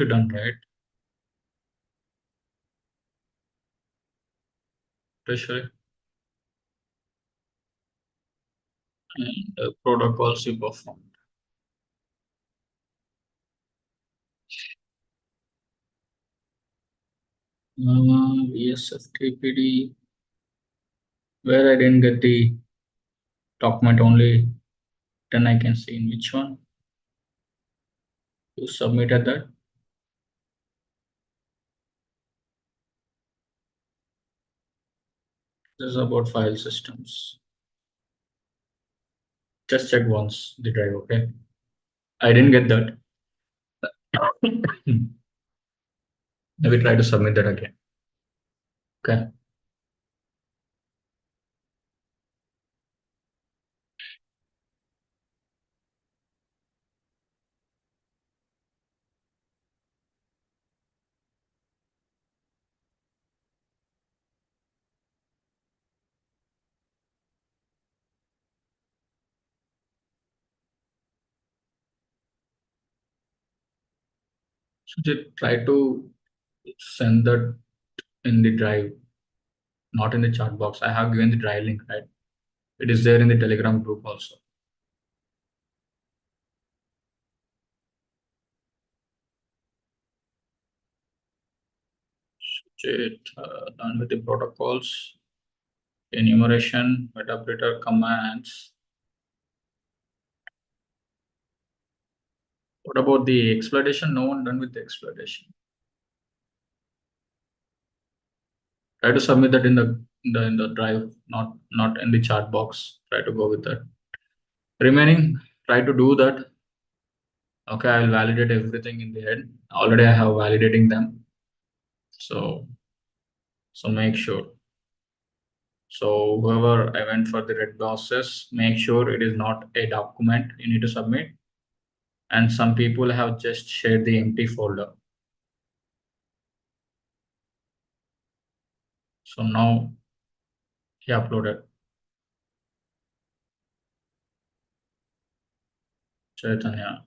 You done right? Especially and protocols you performed. Yes, FTPD, where I didn't get the document only, then I can see in which one you submitted that. This is about file systems. Just check once the drive, okay? I didn't get that. Maybe try to submit that again. Okay. So just try to send that in the drive, not in the chat box. I have given the drive link, right? It is there in the Telegram group also. Done with the protocols, enumeration, interpreter commands. What about the exploitation? No one done with the exploitation. Try to submit that in the drive, not in the chat box. Try to go with that. Remaining, try to do that. Okay, I'll validate everything in the end. Already I have validating them. So make sure. So whoever I went for the red boxes, make sure it is not a document you need to submit. And some people have just shared the empty folder. So now he uploaded Chaitanya.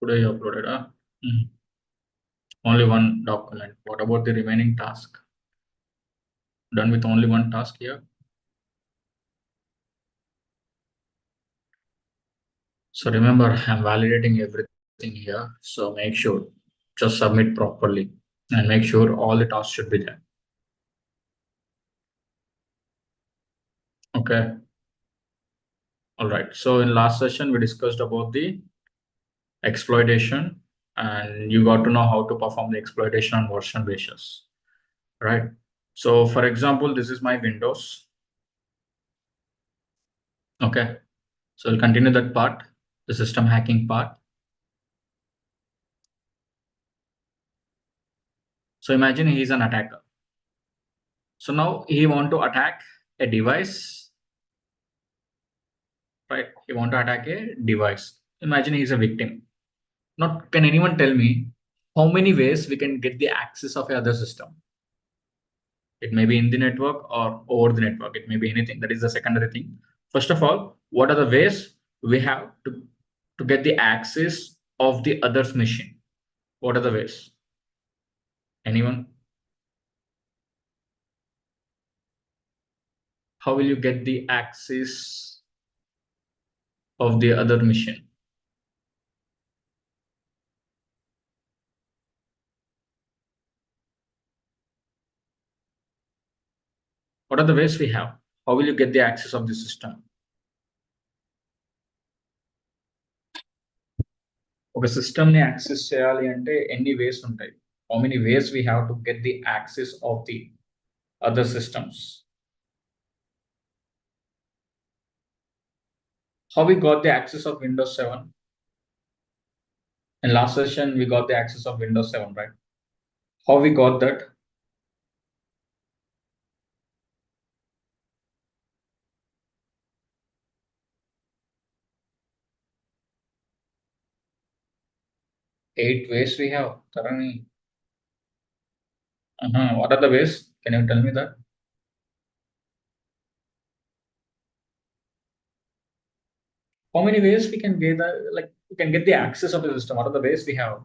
Today he uploaded. Mhm. Only one document. What about the remaining task? Done with only one task here. So remember, I'm validating everything here. So make sure just submit properly and make sure all the tasks should be there. Okay. All right. So in last session, we discussed about the exploitation and you got to know how to perform the exploitation on version basis, right? So for example, this is my Windows. Okay. So we'll continue that part, the system hacking part. So imagine he's an attacker. So now he want to attack a device, right? He want to attack a device. Imagine he's a victim. Not can anyone tell me how many ways we can get the access of other system? It may be in the network or over the network. It may be anything. That is the secondary thing. First of all, what are the ways we have to get the access of the other's machine? What are the ways? Anyone? How will you get the access of the other machine? What are the ways we have? How will you get the access of the system? ఒక system ని access చేయాలి అంటే ఎన్ని వేస్ ఉంటాయి? How many ways we have to get the access of the other systems? How we got the access of Windows 7? In last session, we got the access of Windows 7, right? How we got that? Eight ways we have. Tarani. What are the ways? Can you tell me that? How many ways we can get we can get the access of the system? What are the ways we have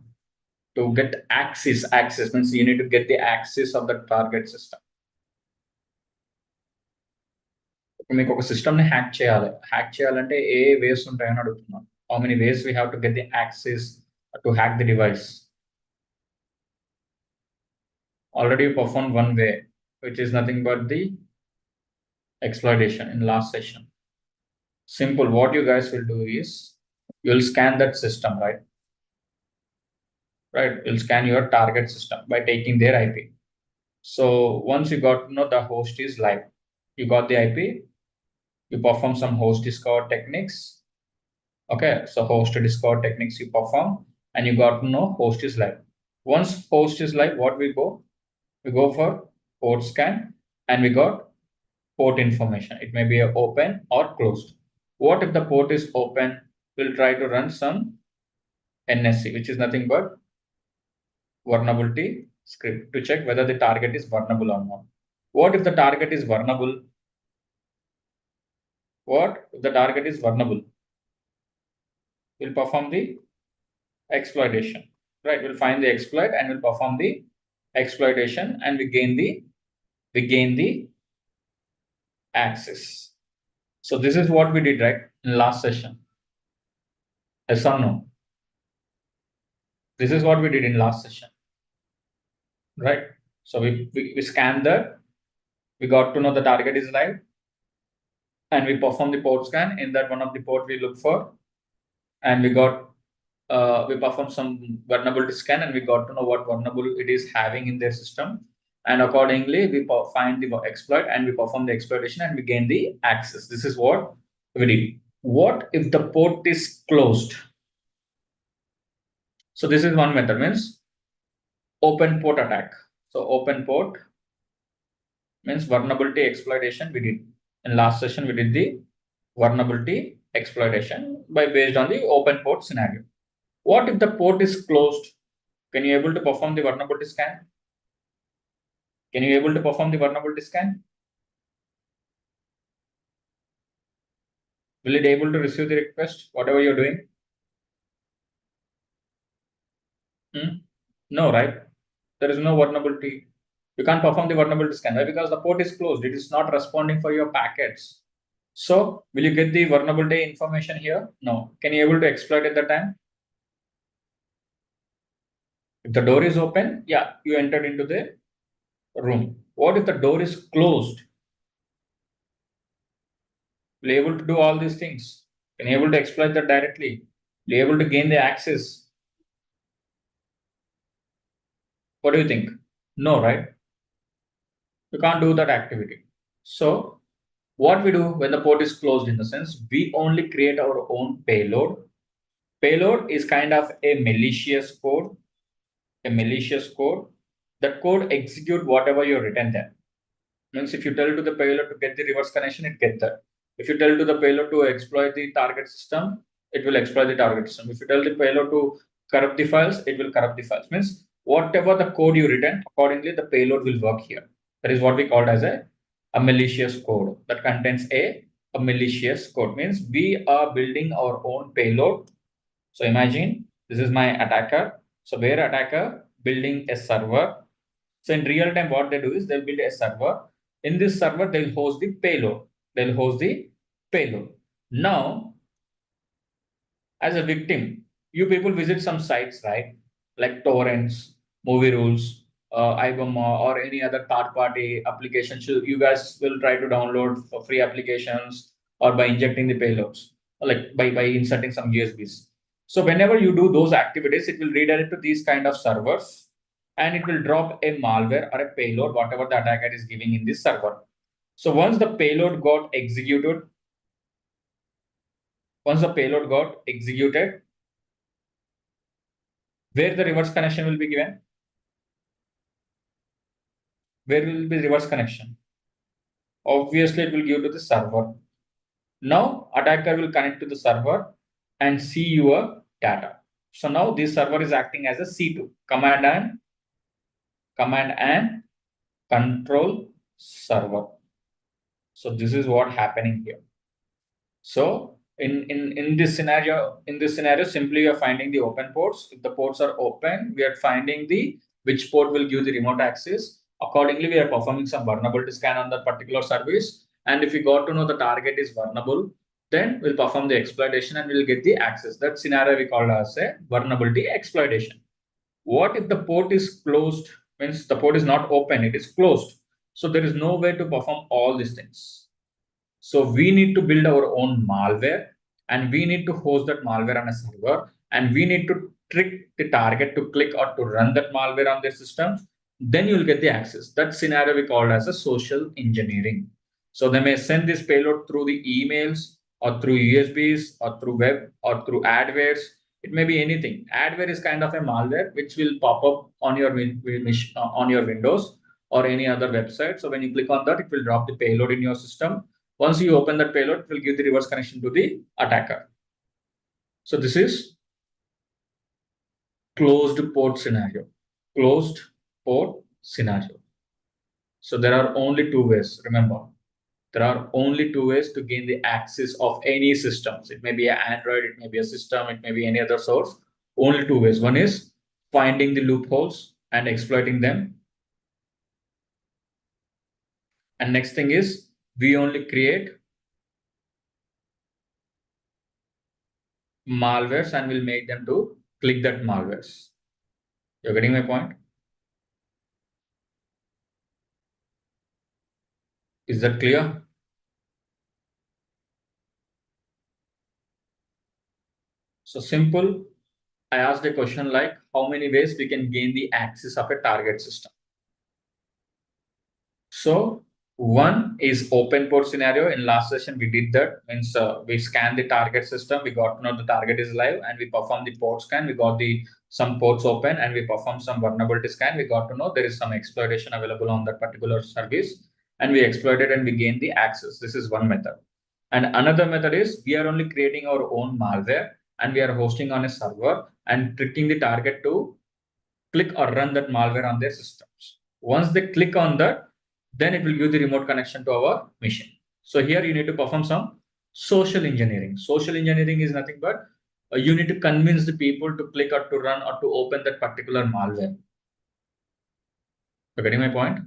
to get access? Access means you need to get the access of the target system. మీకు ఒక system ని hack చేయాలంటే ఏ వేస్ ఉంటాయని అడుగుతున్నాను. How many ways we have to get the access to hack the device? Already performed one way, which is nothing but the exploitation in last session. Simple. What you guys will do is you'll scan that system, right? You'll scan your target system by taking their IP. So once you got to know the host is live, you got the IP, you perform some host discover techniques. Okay, so host discover techniques you perform, and you got to know host is live. Once host is live, what we go? We go for port scan, and we got port information. It may be open or closed. What if the port is open? We'll try to run some NSC, which is nothing but vulnerability script to check whether the target is vulnerable or not. What if the target is vulnerable? What if the target is vulnerable? We'll perform the exploitation, right? We'll find the exploit and we'll perform the exploitation, and we gain the access. So this is what we did, right, in last session. Yes or no? This is what we did in last session, right? So we scanned that, we got to know the target is live, and we perform the port scan. In that one of the port we look for, and we perform some vulnerability scan, and we got to know what vulnerable it is having in their system, and accordingly we find the exploit, and we perform the exploitation, and we gain the access. This is what we did. What if the port is closed? So this is one method, means open port attack. So open port means vulnerability exploitation. We did in last session, we did the vulnerability exploitation based on the open port scenario. What if the port is closed? Can you able to perform the vulnerability scan? Can you able to perform the vulnerability scan? Will it able to receive the request, whatever you're doing? No, right? There is no vulnerability. You can't perform the vulnerability scan. Why? Because the port is closed. It is not responding for your packets. So will you get the vulnerability information here? No. Can you able to exploit at that time? If the door is open, yeah, you entered into the room. What if the door is closed? Will you able to do all these things? Can you able to exploit that directly? Will you able to gain the access? What do you think? No, right? You can't do that activity. So what we do when the port is closed, in the sense, we only create our own payload. Payload is kind of a malicious code. That code execute whatever you written there. Means if you tell to the payload to get the reverse connection, it gets that. If you tell to the payload to exploit the target system, it will exploit the target system. If you tell the payload to corrupt the files, it will corrupt the files. Means whatever the code you written, accordingly the payload will work here. That is what we called as a malicious code. That contains a malicious code. Means we are building our own payload. So imagine this is my attacker. So where attacker building a server. So in real time, what they do is they'll build a server. In this server, they'll host the payload. Now, as a victim, you people visit some sites, right? Like torrents, movie rules, IBM, or any other third-party application. So you guys will try to download for free applications or by injecting the payloads, like by inserting some USBs. So whenever you do those activities, it will redirect to these kind of servers, and it will drop a malware or a payload, whatever the attacker is giving in this server. So once the payload got executed, where the reverse connection will be given? Where will be reverse connection? Obviously, it will give to the server. Now, attacker will connect to the server and see your data. So now this server is acting as a C2, command and control server. So this is what happening here. So in this scenario, simply we are finding the open ports. If the ports are open, we are finding the which port will give the remote access. Accordingly, we are performing some vulnerability scan on that particular service. And if we got to know the target is vulnerable, then we'll perform the exploitation and we'll get the access. That scenario we call as a vulnerability exploitation. What if the port is closed? Means the port is not open, it is closed. So there is no way to perform all these things. So we need to build our own malware and we need to host that malware on a server and we need to trick the target to click or to run that malware on their systems. Then you'll get the access. That scenario we call as a social engineering. So they may send this payload through the emails or through USBs or through web or through adwares. It may be anything. Adware is kind of a malware which will pop up on your Windows or any other website. So when you click on that, it will drop the payload in your system. Once you open that payload, it will give the reverse connection to the attacker. So this is closed port scenario. Closed port scenario. So there are only two ways. Remember, there are only two ways to gain the access of any systems. It may be an Android, it may be a system, it may be any other source. Only two ways. One is finding the loopholes and exploiting them. And next thing is we only create malwares and will make them to click that malwares. You're getting my point? Is that clear? So simple. I asked a question like how many ways we can gain the access of a target system. So one is open port scenario. In last session, we did that. Means we scan the target system. We got to know the target is live, and we perform the port scan. We got the some ports open, and we perform some vulnerability scan. We got to know there is some exploitation available on that particular service, and we exploited and we gain the access. This is one method. And another method is we are only creating our own malware and we are hosting on a server and tricking the target to click or run that malware on their systems. Once they click on that, then it will give the remote connection to our machine. So here you need to perform some social engineering. Social engineering is nothing but you need to convince the people to click or to run or to open that particular malware. You're getting my point?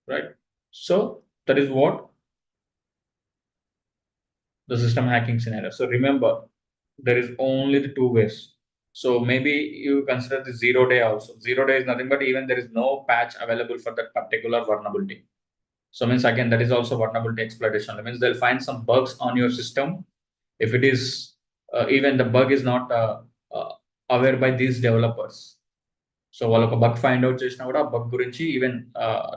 Right? So that is what the system hacking scenario. So remember, there is only the two ways. So maybe you consider the 0 day also. 0 day is nothing but even there is no patch available for that particular vulnerability. So means again, that is also vulnerability exploitation. That means they'll find some bugs on your system. If it is even the bug is not aware by these developers. So వాళ్ళు ఒక bug find out చేసినా కూడా bug గురించి even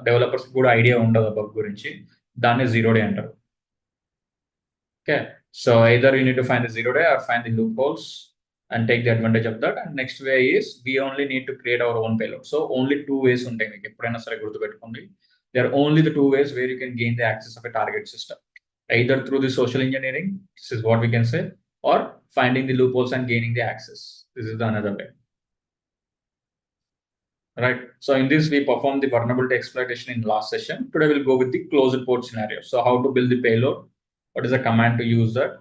developers కూడా idea ఉండదు ఆ bug గురించి దాన్ని 0 day అంటారు. Okay, so either you need to find the 0 day or find the loopholes and take the advantage of that. And next way is we only need to create our own payload. So only two ways ఉంటాయి మీకు ఎప్పుడైనా సరే గుర్తుపెట్టుకోండి. There are only the two ways where you can gain the access of a target system. Either through the social engineering, this is what we can say, or finding the loopholes and gaining the access. This is the another way. Right. So in this, we performed the vulnerability exploitation in last session. Today we'll go with the closed port scenario. So how to build the payload, what is the command to use that,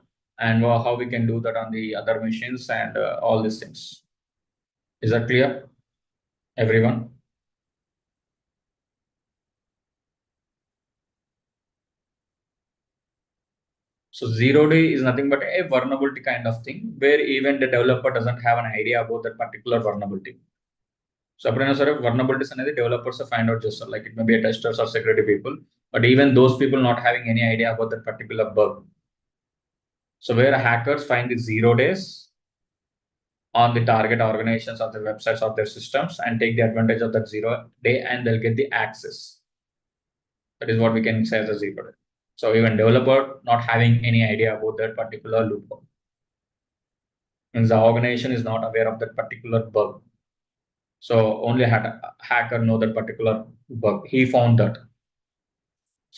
and how we can do that on the other machines and all these things. Is that clear, everyone? So 0 day is nothing but a vulnerability kind of thing where even the developer doesn't have an idea about that particular vulnerability. So ఎప్పుడైనా సరే vulnerabilities అనేది developers find out చేస్తారు. Like it may be a testers or security people, but even those people not having any idea about that particular bug. So where hackers find the 0 days on the target organizations or the websites of their systems and take the advantage of that 0 day and they'll get the access. That is what we can say as a 0 day. So even developer not having any idea about that particular loophole means the organization is not aware of that particular bug. So only hacker know that particular bug. He found that.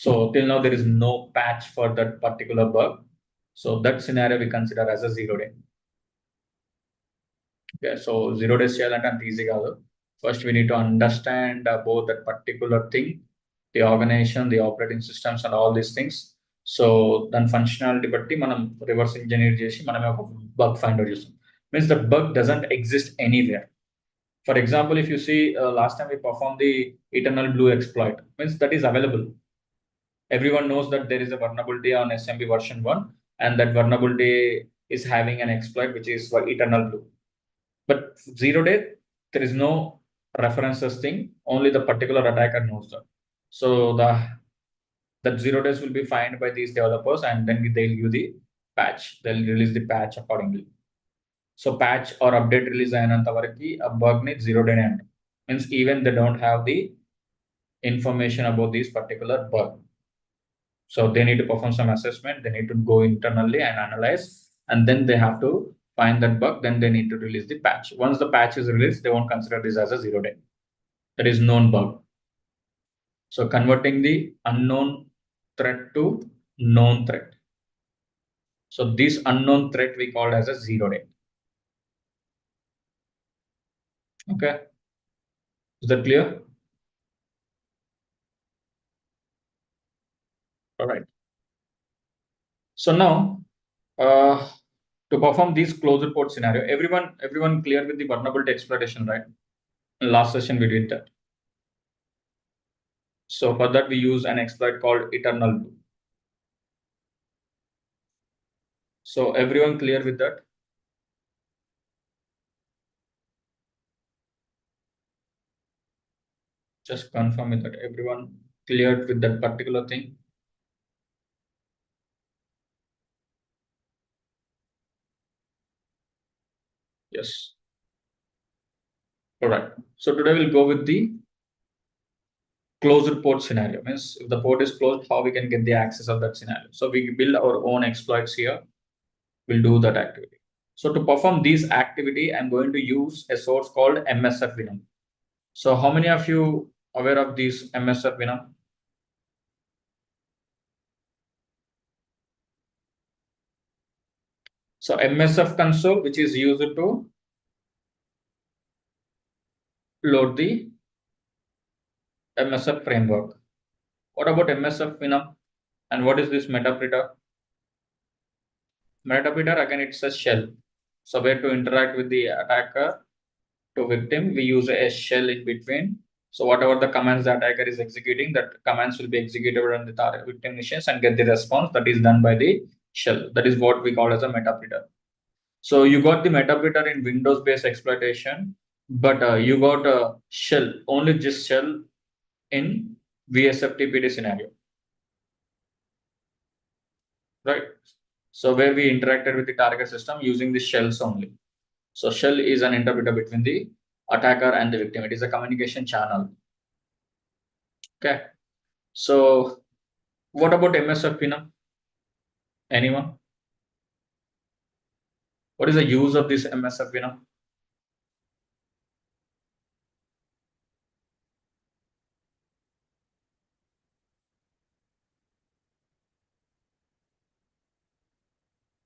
So till now there is no patch for that particular bug. So that scenario we consider as a 0 day. Okay, so zero days చేయాలంటే అంత easy కాదు. First, we need to understand about that particular thing, the organization, the operating systems, and all these things. So దాని functionality బట్టి మనం reverse engineer చేసి మనమే ఒక bug find out చేస్తాం. Means the bug doesn't exist anywhere. For example, if you see last time we performed the eternal blue exploit, means that is available. Everyone knows that there is a vulnerability on SMB version 1, and that vulnerability is having an exploit which is for eternal blue. But zero day, there is no references thing. Only the particular attacker knows that. So that zero days will be found by these developers, and then they'll use the patch. They'll release the patch accordingly. So patch or update release అయినంత వరకు a bug needs zero day end. Means even they don't have the information about this particular bug. So they need to perform some assessment. They need to go internally and analyze, and then they have to find that bug. Then they need to release the patch. Once the patch is released, they won't consider this as a zero day. That is known bug. So converting the unknown threat to known threat. So this unknown threat we call as a zero day. Okay, is that clear? All right. So now, to perform this closed port scenario, everyone clear with the vulnerability exploitation, right? In last session we did that. So for that we use an exploit called eternal blue. So everyone clear with that? Just confirm with that. Everyone cleared with that particular thing? Yes. All right. So today we'll go with the closed port scenario. Means if the port is closed, how we can get the access of that scenario. So we build our own exploits here. We'll do that activity. So to perform this activity, I'm going to use a source called MSF Venom. So how many of you aware of this MSF Venom? So MSF console, which is used to load the MSF framework. What about MSF Venom? And what is this Metapreter? Metapreter, again, it's a shell. So where to interact with the attacker to victim, we use a shell in between. So whatever the commands the attacker is executing, that commands will be executed on the target victim machines and get the response that is done by the shell. That is what we call as a Metapreter. So you got the Metapreter in Windows-based exploitation, but you got a shell, only just shell in VSFTPD scenario, right? So where we interacted with the target system using the shells only. So shell is an interpreter between the attacker and the victim. It is a communication channel. Okay. So what about MSF Venom? Anyone? What is the use of this MSF Venom?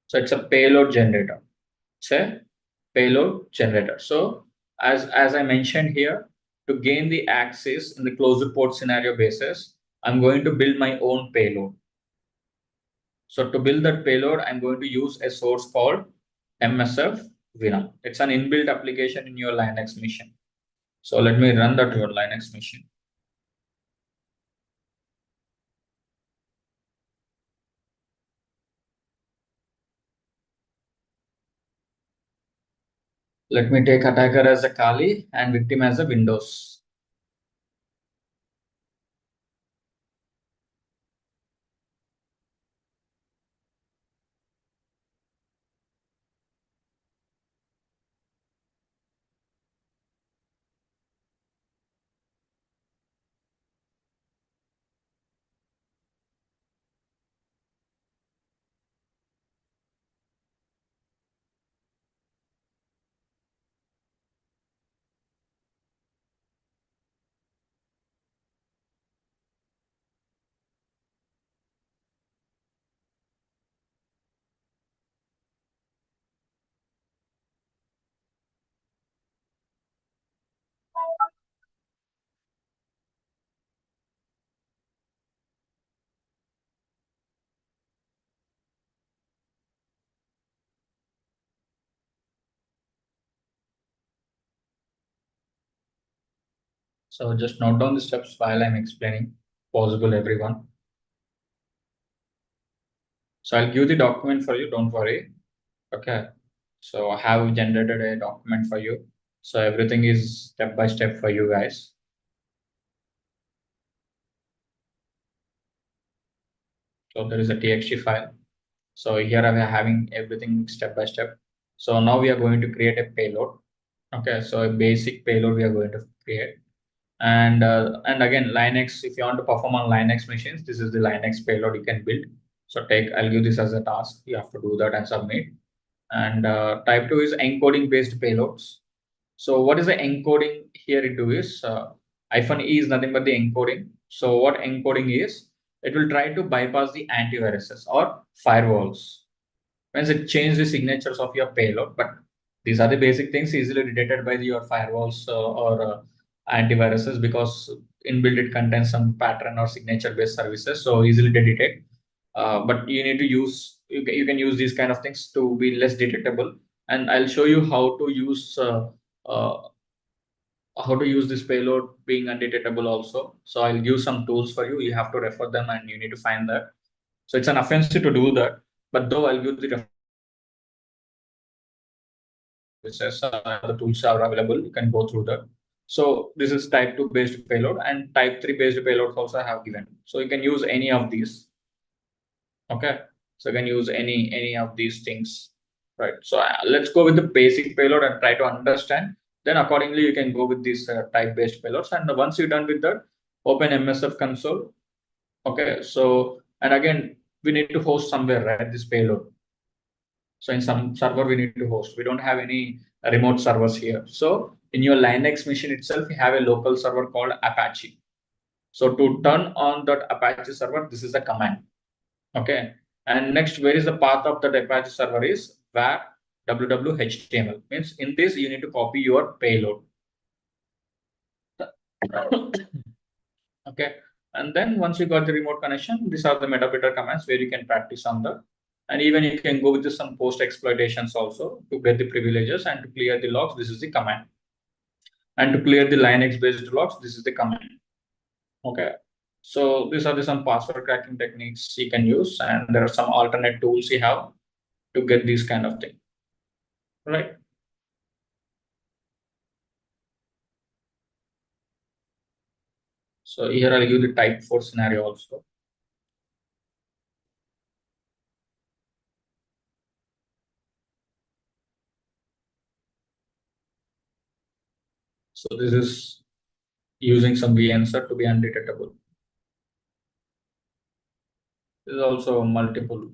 So it's a payload generator. It's a payload generator. So as I mentioned here, to gain the access in the closed port scenario basis, I'm going to build my own payload. So to build that payload, I'm going to use a source called MSF Venom. It's an inbuilt application in your Linux machine. So let me run that your Linux machine. Let me take attacker as a Kali and victim as a Windows. So just note down the steps while I'm explaining, possible everyone. So I'll give the document for you, don't worry. Okay. So I have generated a document for you. So everything is step by step for you guys. So there is a txt file. So here we are having everything step by step. So now we are going to create a payload. Okay, so a basic payload we are going to create. And again, Linux, if you want to perform on Linux machines, this is the Linux payload you can build. So I'll give this as a task. You have to do that and submit. And type 2 is encoding based payloads. So what is the encoding here into is -e is nothing but the encoding. So what encoding is, it will try to bypass the antiviruses or firewalls. Means it change the signatures of your payload, but these are the basic things easily detected by your firewalls or antiviruses, because inbuilt it contains some pattern or signature based services, so easily to detect. But you need to use, you can use these kind of things to be less detectable. And I'll show you uh, how to use this payload being undetectable also. So I'll give some tools for you. You have to refer them and you need to find that. So it's an offensive to do that, but though I'll give the references, the tools are available. You can go through that. So this is type 2 based payload, and type 3 based payloads also I have given. So you can use any of these. Okay. So you can use any of these things. Right. So let's go with the basic payload and try to understand. Then accordingly, you can go with these type-based payloads. And once you're done with that, open MSF console. Okay. So, and again, we need to host somewhere, right? This payload. So in some server, we need to host. We don't have any remote servers here. So in your Linux machine itself, you have a local server called Apache. So to turn on that Apache server, this is the command. Okay. And next, where is the path of the Apache server is var www.html. Means in this, you need to copy your payload. Okay. And then once you got the remote connection, these are the metadata commands where you can practice on the, and even you can go with some post exploitations also to get the privileges and to clear the logs. This is the command. And to clear the Linux based logs, this is the command. Okay. So these are some password cracking techniques you can use, and there are some alternate tools you have to get these kind of thing. Right. So here I'll give the type 4 scenario also. So this is using some VAnswer to be undetectable. This is also multiple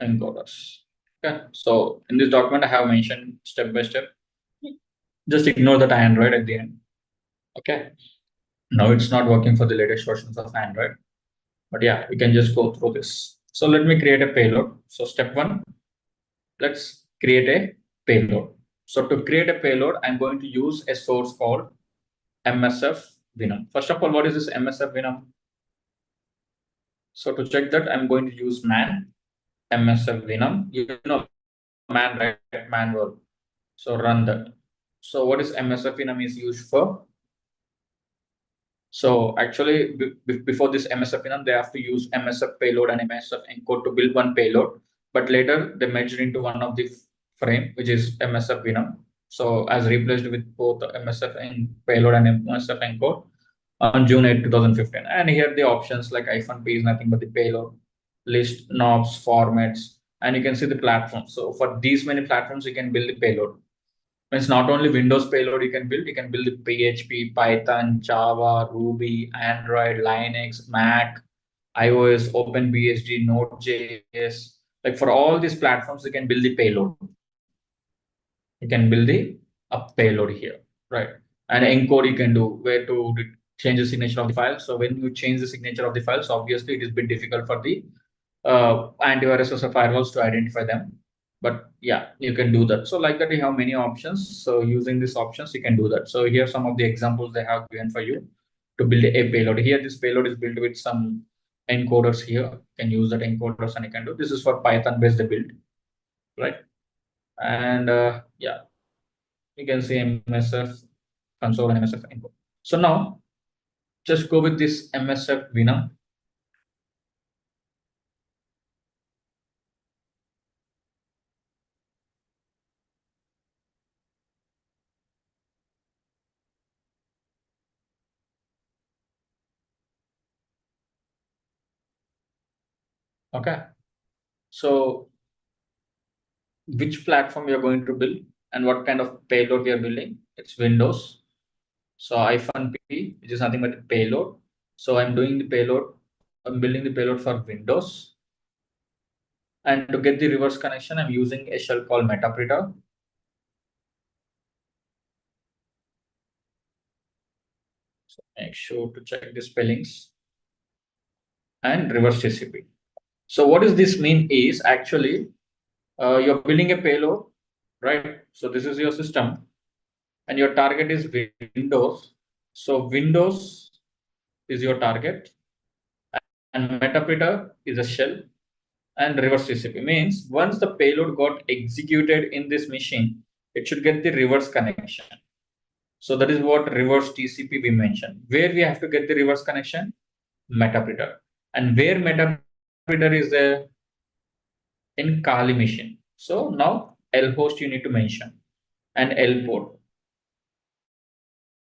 encoders. Okay. So in this document, I have mentioned step by step. Just ignore that Android at the end. Okay. Now it's not working for the latest versions of Android. But yeah, we can just go through this. So let me create a payload. So step one, let's create a payload. So to create a payload, I'm going to use a source called MSF Venom. First of all, what is this MSF Venom? So to check that, I'm going to use man MSF Venom. You know, man, right? Manual. So run that. So what is MSF Venom is used for? So actually, before this MSF Venom, they have to use MSF payload and MSF encode to build one payload. But later they merged into one of the frame, which is MSF Venom. So as replaced with both MSF and payload and MSF encode on June 8, 2015. And here the options like -p is nothing but the payload, list, knobs, formats, and you can see the platform. So for these many platforms, you can build the payload. It's not only Windows payload you can build the PHP, Python, Java, Ruby, Android, Linux, Mac, iOS, OpenBSD, Node.js. Like for all these platforms, you can build the payload. You can build the payload here, right? And encode you can do where to change the signature of the file. So when you change the signature of the files, obviously it is a bit difficult for the antiviruses or firewalls to identify them. But yeah, you can do that. So like that, you have many options. So using these options, you can do that. So here are some of the examples they have given for you to build a payload. Here, this payload is built with some encoders here. You can use that encoders and you can do. This is for Python based build, right? And yeah, you can see MSF console and MSF input. So now just go with this MSF Venom. Okay. So which platform you're going to build and what kind of payload we are building? It's Windows. So -P, which is nothing but a payload. So I'm doing the payload. I'm building the payload for Windows. And to get the reverse connection, I'm using a shell called Metapreter. So make sure to check the spellings and reverse TCP. So what does this mean is actually you're building a payload, right? So this is your system and your target is Windows. So Windows is your target and Metapreter is a shell and reverse TCP means once the payload got executed in this machine, it should get the reverse connection. So that is what reverse TCP we mentioned. Where we have to get the reverse connection? Metapreter. And where Metapreter is there? In Kali machine. So now L host you need to mention and L port.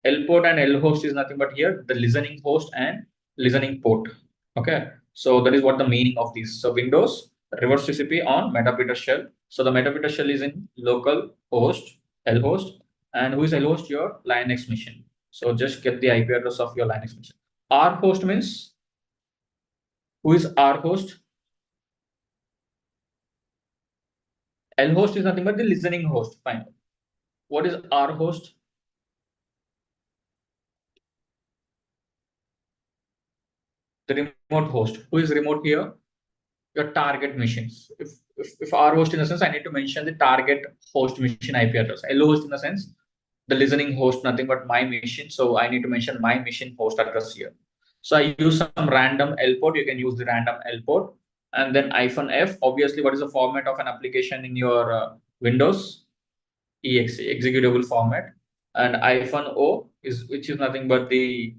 L port and L host is nothing but here the listening host and listening port. Okay. So that is what the meaning of this. So Windows reverse TCP on Metapreter shell. So the Metapreter shell is in local host, L host, and who is L host? Your Linux machine. So just get the IP address of your Linux machine. R host means who is R host? L host is nothing but the listening host. Fine. What is R host? The remote host. Who is remote here? Your target machines. If R host in the sense, I need to mention the target host machine IP address. L host in the sense, the listening host, nothing but my machine. So I need to mention my machine host address here. So I use some random L port. You can use the random L port. And then -F, obviously, what is the format of an application in your Windows? exe executable format, and -O is which is nothing but the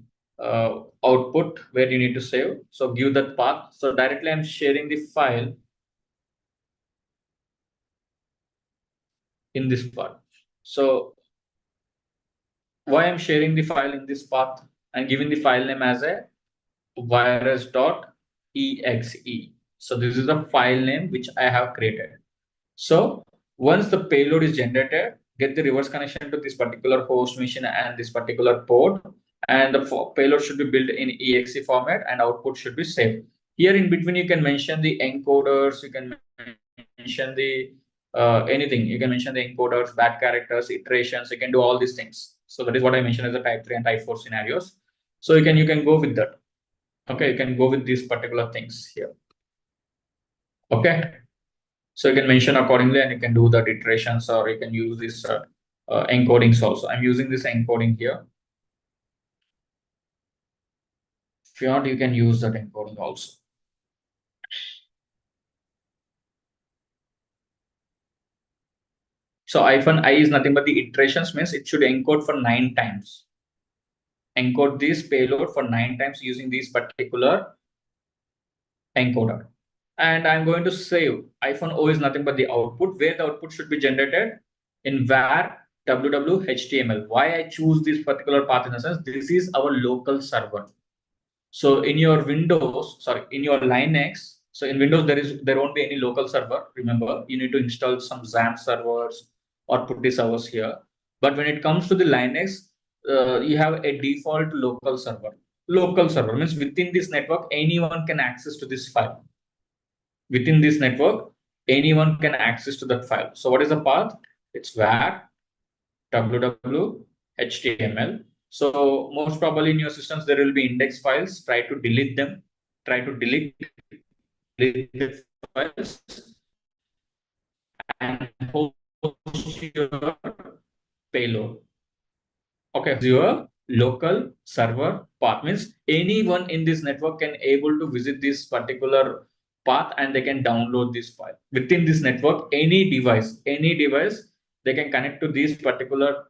output where you need to save. So give that path. So directly I'm sharing the file in this part. So why I'm sharing the file in this path and giving the file name as a virus.exe. So this is the file name which I have created. So once the payload is generated, get the reverse connection to this particular host machine and this particular port, and the payload should be built in exe format and output should be saved. Here in between, you can mention the encoders, you can mention the anything. You can mention the encoders, bad characters, iterations. You can do all these things. So that is what I mentioned as the type 3 and type 4 scenarios. So you can go with that. Okay, you can go with these particular things here. Okay. So you can mention accordingly and you can do the iterations or you can use this encodings also. I'm using this encoding here. If you want, you can use that encoding also. So -I is nothing but the iterations means it should encode for 9 times. Encode this payload for 9 times using this particular encoder. And I'm going to save -O is nothing but the output where the output should be generated in var www.html. Why I choose this particular path in the sense this is our local server. So in your Windows, sorry, in your Linux, so in Windows there won't be any local server. Remember, you need to install some XAMPP servers or putty servers here. But when it comes to the Linux, you have a default local server. Local server means within this network, anyone can access to this file. Within this network, anyone can access to that file. So what is the path? It's var www.html. So most probably in your systems, there will be index files. Try to delete them. Try to delete the files and host your payload. Okay, your local server path means anyone in this network can able to visit this particular path and they can download this file. within this network, any device, they can connect to this particular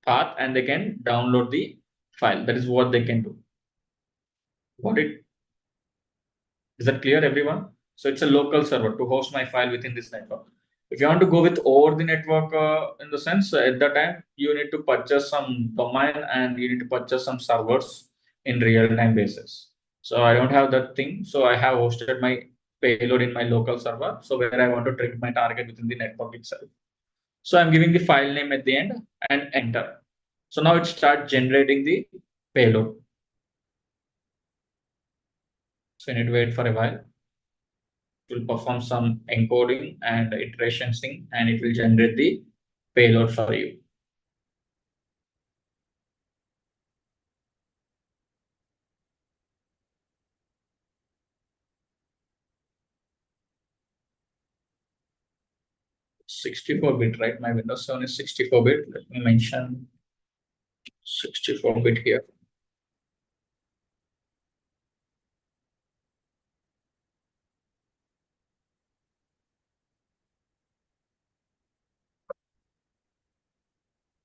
path and they can download the file. That is what they can do. Got it? Is that clear, everyone? So it's a local server to host my file within this network. If you want to go with over the network, in the sense, at that time, you need to purchase some domain and you need to purchase some servers in real time basis. So I don't have that thing. So I have hosted my payload in my local server. So where I want to trigger my target within the network itself. So I'm giving the file name at the end and enter. So now it starts generating the payload. So you need to wait for a while. It will perform some encoding and iteration thing, and it will generate the payload for you. It's 64-bit, right? My Windows 7 is 64-bit. Let me mention 64-bit here.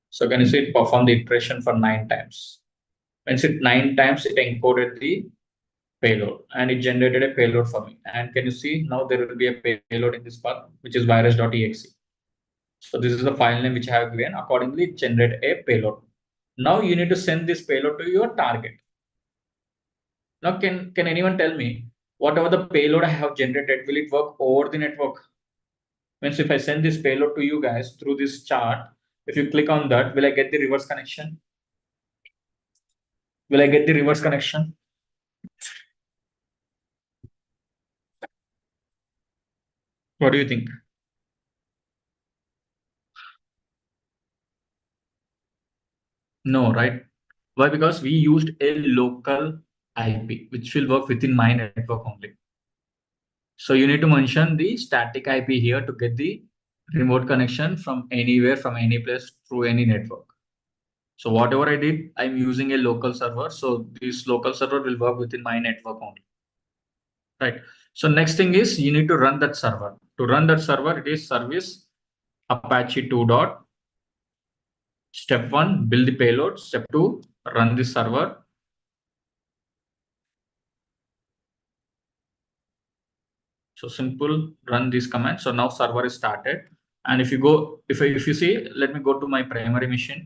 So can you see it perform the iteration for 9 times? When it 9 times, it encoded the payload and it generated a payload for me. And can you see now there will be a payload in this path, which is virus.exe. So this is the file name which I have given. Accordingly, generate a payload. Now you need to send this payload to your target. Now, can anyone tell me whatever the payload I have generated, will it work over the network? Means if I send this payload to you guys through this chart, if you click on that, will I get the reverse connection? Will I get the reverse connection? What do you think? No, right? Why? Because we used a local IP, which will work within my network only. So you need to mention the static IP here to get the remote connection from anywhere, from any place through any network. So whatever I did, I'm using a local server. So this local server will work within my network only. Right. So next thing is you need to run that server. To run that server, it is service Apache 2 dot. Step 1, build the payload. Step 2, run the server. So simple, run this command. So now server is started. And if you go, if you see, let me go to my primary machine.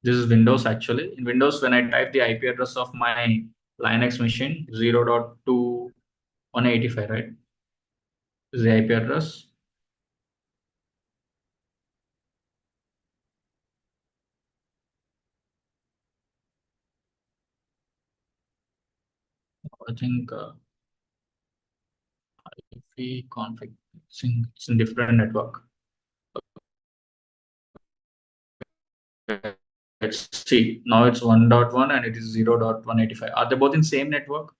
This is Windows actually. In Windows, when I type the IP address of my Linux machine, 0.2.185, right? This is the IP address. I think IP config, it's in different network. Let's see. Now it's 1.1 and it is 0.185. Are they both in same network?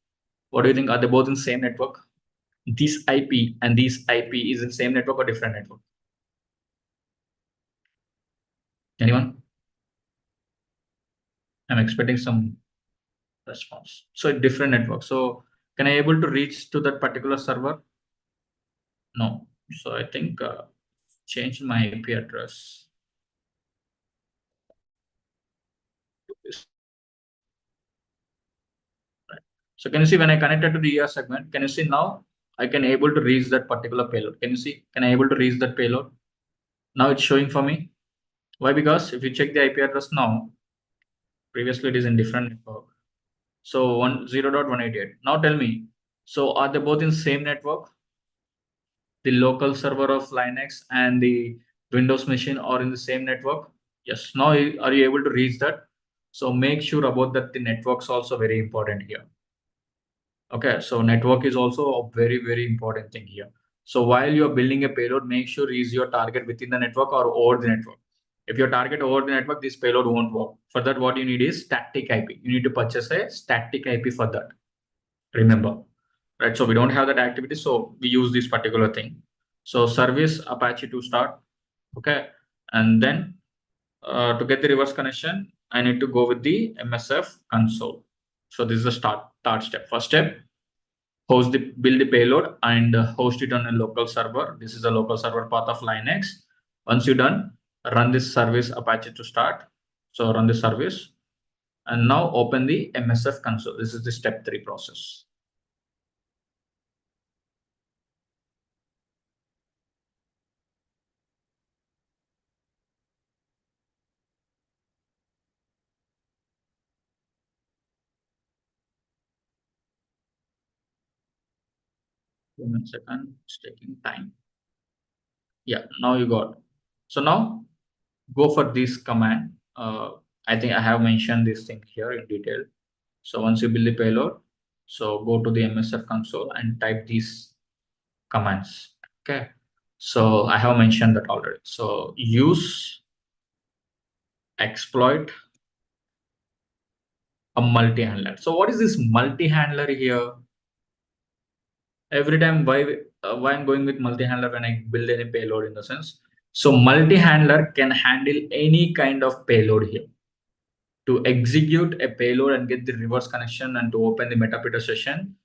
What do you think? Are they both in same network? This IP and this IP is in same network or different network? Anyone? I'm expecting some response. So different network. So can I able to reach to that particular server? No. So I think change my IP address. So can you see when I connected to the ER segment, can you see now I can able to reach that particular payload? Can you see? Can I able to reach that payload? Now it's showing for me. Why? Because if you check the IP address now, previously it is in different network. So 0.188. Now tell me, so are they both in same network? The local server of Linux and the Windows machine are in the same network? Yes. Now are you able to reach that? So make sure about that the networks also very important here. Okay, so network is also a very, very important thing here. So while you're building a payload, make sure is your target within the network or over the network. If your target over the network, this payload won't work. For that, what you need is static IP. You need to purchase a static IP for that. Remember, right? So we don't have that activity, so we use this particular thing. So service Apache to start, okay, and then to get the reverse connection, I need to go with the MSF console. So this is the start step. First step, build the payload and host it on a local server. This is a local server path of Linux. Once you're done, run this service Apache to start. So run the service and now open the MSF console. This is the step 3 process. Give me a second, it's taking time. Yeah, now you got. So now go for this command. I think I have mentioned this thing here in detail. So once you build the payload, so go to the MSF console and type these commands. Okay. So I have mentioned that already. So use exploit a multi-handler. So what is this multi-handler here? Every time why I'm going with multi-handler when I build any payload in the sense. So multi-handler can handle any kind of payload here. To execute a payload and get the reverse connection and to open the Metapeter session,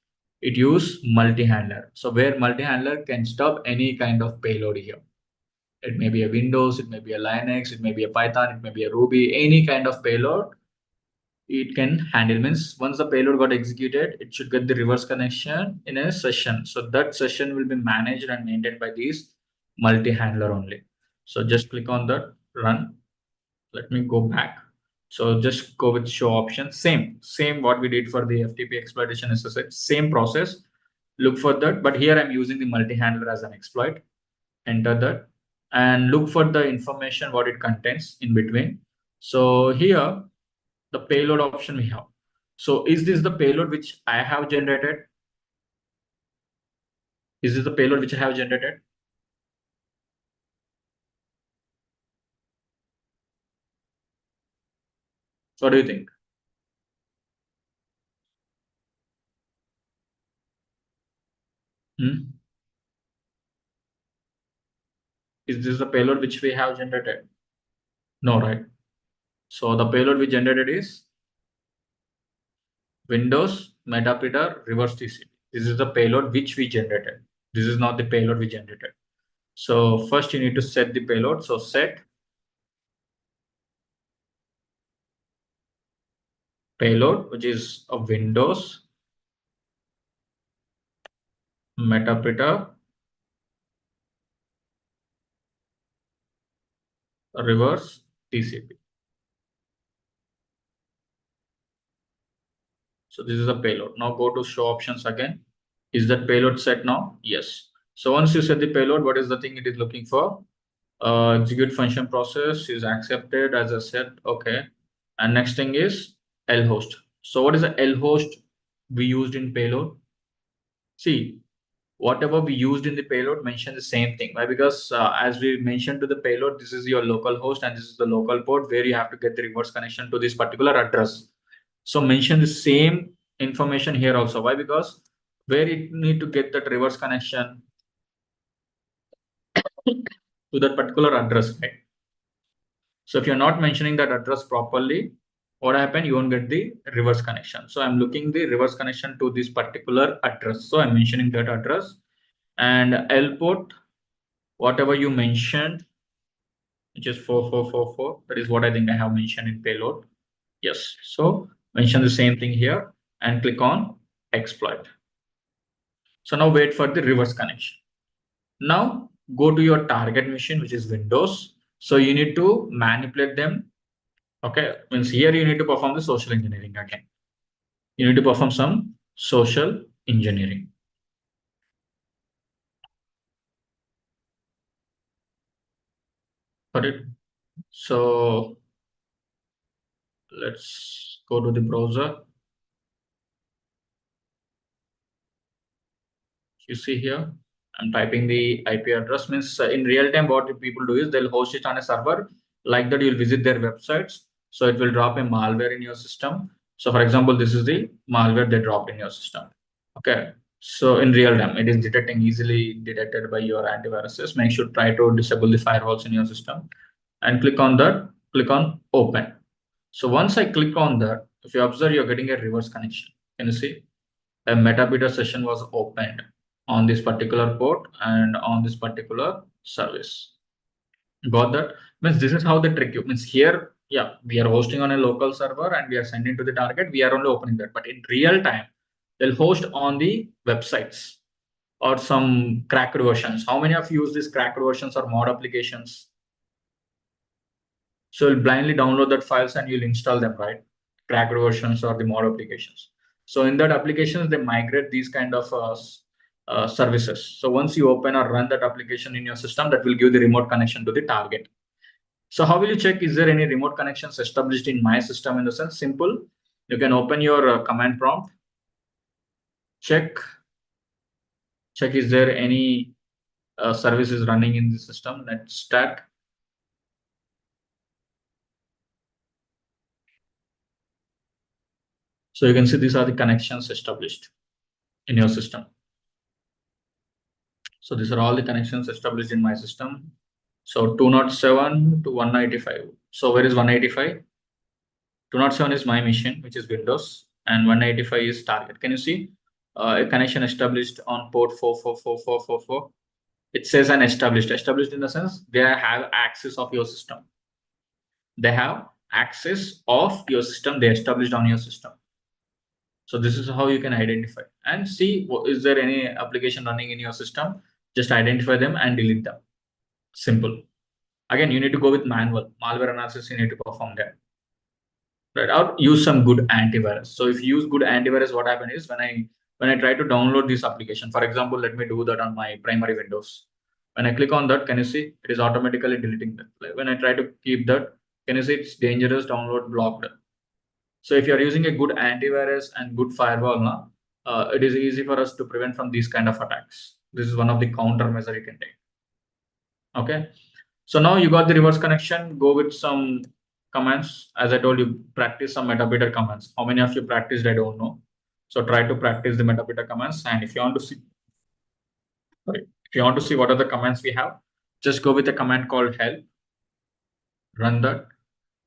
it use multi-handler. So where multi-handler can stop any kind of payload here. It may be a Windows, it may be a Linux, it may be a Python, it may be a Ruby, any kind of payload it can handle. Means once the payload got executed, it should get the reverse connection in a session. So that session will be managed and maintained by these multi-handler only. So just click on that, run. Let me go back. So just go with show option. Same what we did for the FTP exploitation SSH, same process. Look for that, but here I'm using the multi-handler as an exploit. Enter that and look for the information what it contains in between. So here the payload option we have. So is this the payload which I have generated? Is this the payload which I have generated? What do you think? Hmm? Is this the payload which we have generated? No, right? So the payload we generated is Windows Metapeter reverse TCP. This is the payload which we generated. This is not the payload we generated. So first you need to set the payload. So set payload, which is a Windows Metapeter reverse TCP. So this is the payload. Now go to show options again. Is that payload set now? Yes. So once you set the payload, what is the thing it is looking for? Execute function process is accepted as a set. Okay. And next thing is lhost. So what is the lhost we used in payload? See, whatever we used in the payload, mention the same thing. Why? Because as we mentioned to the payload, this is your local host and this is the local port where you have to get the reverse connection to this particular address. So mention the same information here also. Why? Because where it need to get that reverse connection to that particular address, right? So if you're not mentioning that address properly, what happened? You won't get the reverse connection. So I'm looking the reverse connection to this particular address. So I'm mentioning that address and L port, whatever you mentioned, which is 4444. That is what I think I have mentioned in payload. Yes. So mention the same thing here and click on exploit. So now wait for the reverse connection. Now go to your target machine, which is Windows. So you need to manipulate them. Okay. Means here you need to perform the social engineering again. You need to perform some social engineering. Got it? So let's go to the browser. You see here, I'm typing the IP address. Means in real time, what people do is they'll host it on a server. Like that, you'll visit their websites. So it will drop a malware in your system. So for example, this is the malware they dropped in your system. Okay. So in real time, it is detecting easily detected by your antiviruses. Make sure try to disable the firewalls in your system and click on that. Click on open. So once I click on that, if you observe, you're getting a reverse connection. Can you see? a MetaBeta session was opened on this particular port and on this particular service. Got that? Means this is how they trick you. Means here, yeah, we are hosting on a local server and we are sending to the target. We are only opening that. But in real time, they'll host on the websites or some cracked versions. How many of you use these cracked versions or mod applications? So you'll blindly download that files and you'll install them, right? Cracked versions or the mod applications. So in that applications, they migrate these kind of services. So once you open or run that application in your system, that will give the remote connection to the target. So how will you check? Is there any remote connections established in my system? In the sense, simple. You can open your command prompt. Check is there any services running in the system. Let's start. So you can see these are the connections established in your system. So these are all the connections established in my system. So 207 to 195. So where is 185? 207 is my machine, which is Windows, and 185 is target. Can you see a connection established on port 444444? It says an established. Established in the sense they have access of your system. They have access of your system. They established on your system. So this is how you can identify and see, is there any application running in your system? Just identify them and delete them. Simple. Again, you need to go with manual malware analysis. You need to perform that. Right, or use some good antivirus. So if you use good antivirus, what happens is when I try to download this application, for example, let me do that on my primary Windows. When I click on that, can you see it is automatically deleting that? Like when I try to keep that, can you see it's dangerous, download blocked? So if you are using a good antivirus and good firewall now, it is easy for us to prevent from these kind of attacks. This is one of the countermeasure you can take. Okay, so now you got the reverse connection. Go with some commands. As I told you, practice some MetaBeta commands. How many of you practiced? I don't know. So try to practice the MetaBeta commands. And if you want to see, what are the commands we have, just go with a command called help. Run that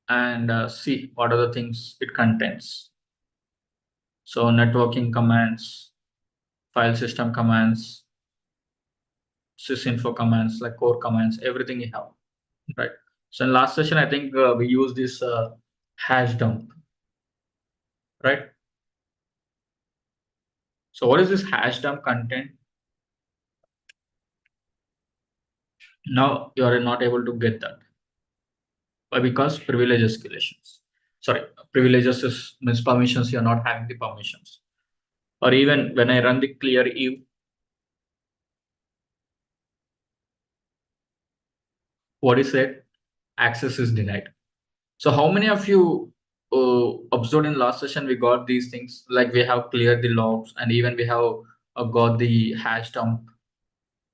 and see what are the things it contains. So networking commands, file system commands, sysinfo commands, like core commands, everything you have, right? So in last session, I think we used this hash dump, right? So what is this hash dump content? Now you are not able to get that. Why? Because privilege escalations. Sorry, privileges means permissions. You're not having the permissions. Or even when I run the clear eve, what is it? Access is denied. So how many of you observed in last session we got these things, like we have cleared the logs and even we have got the hash dump.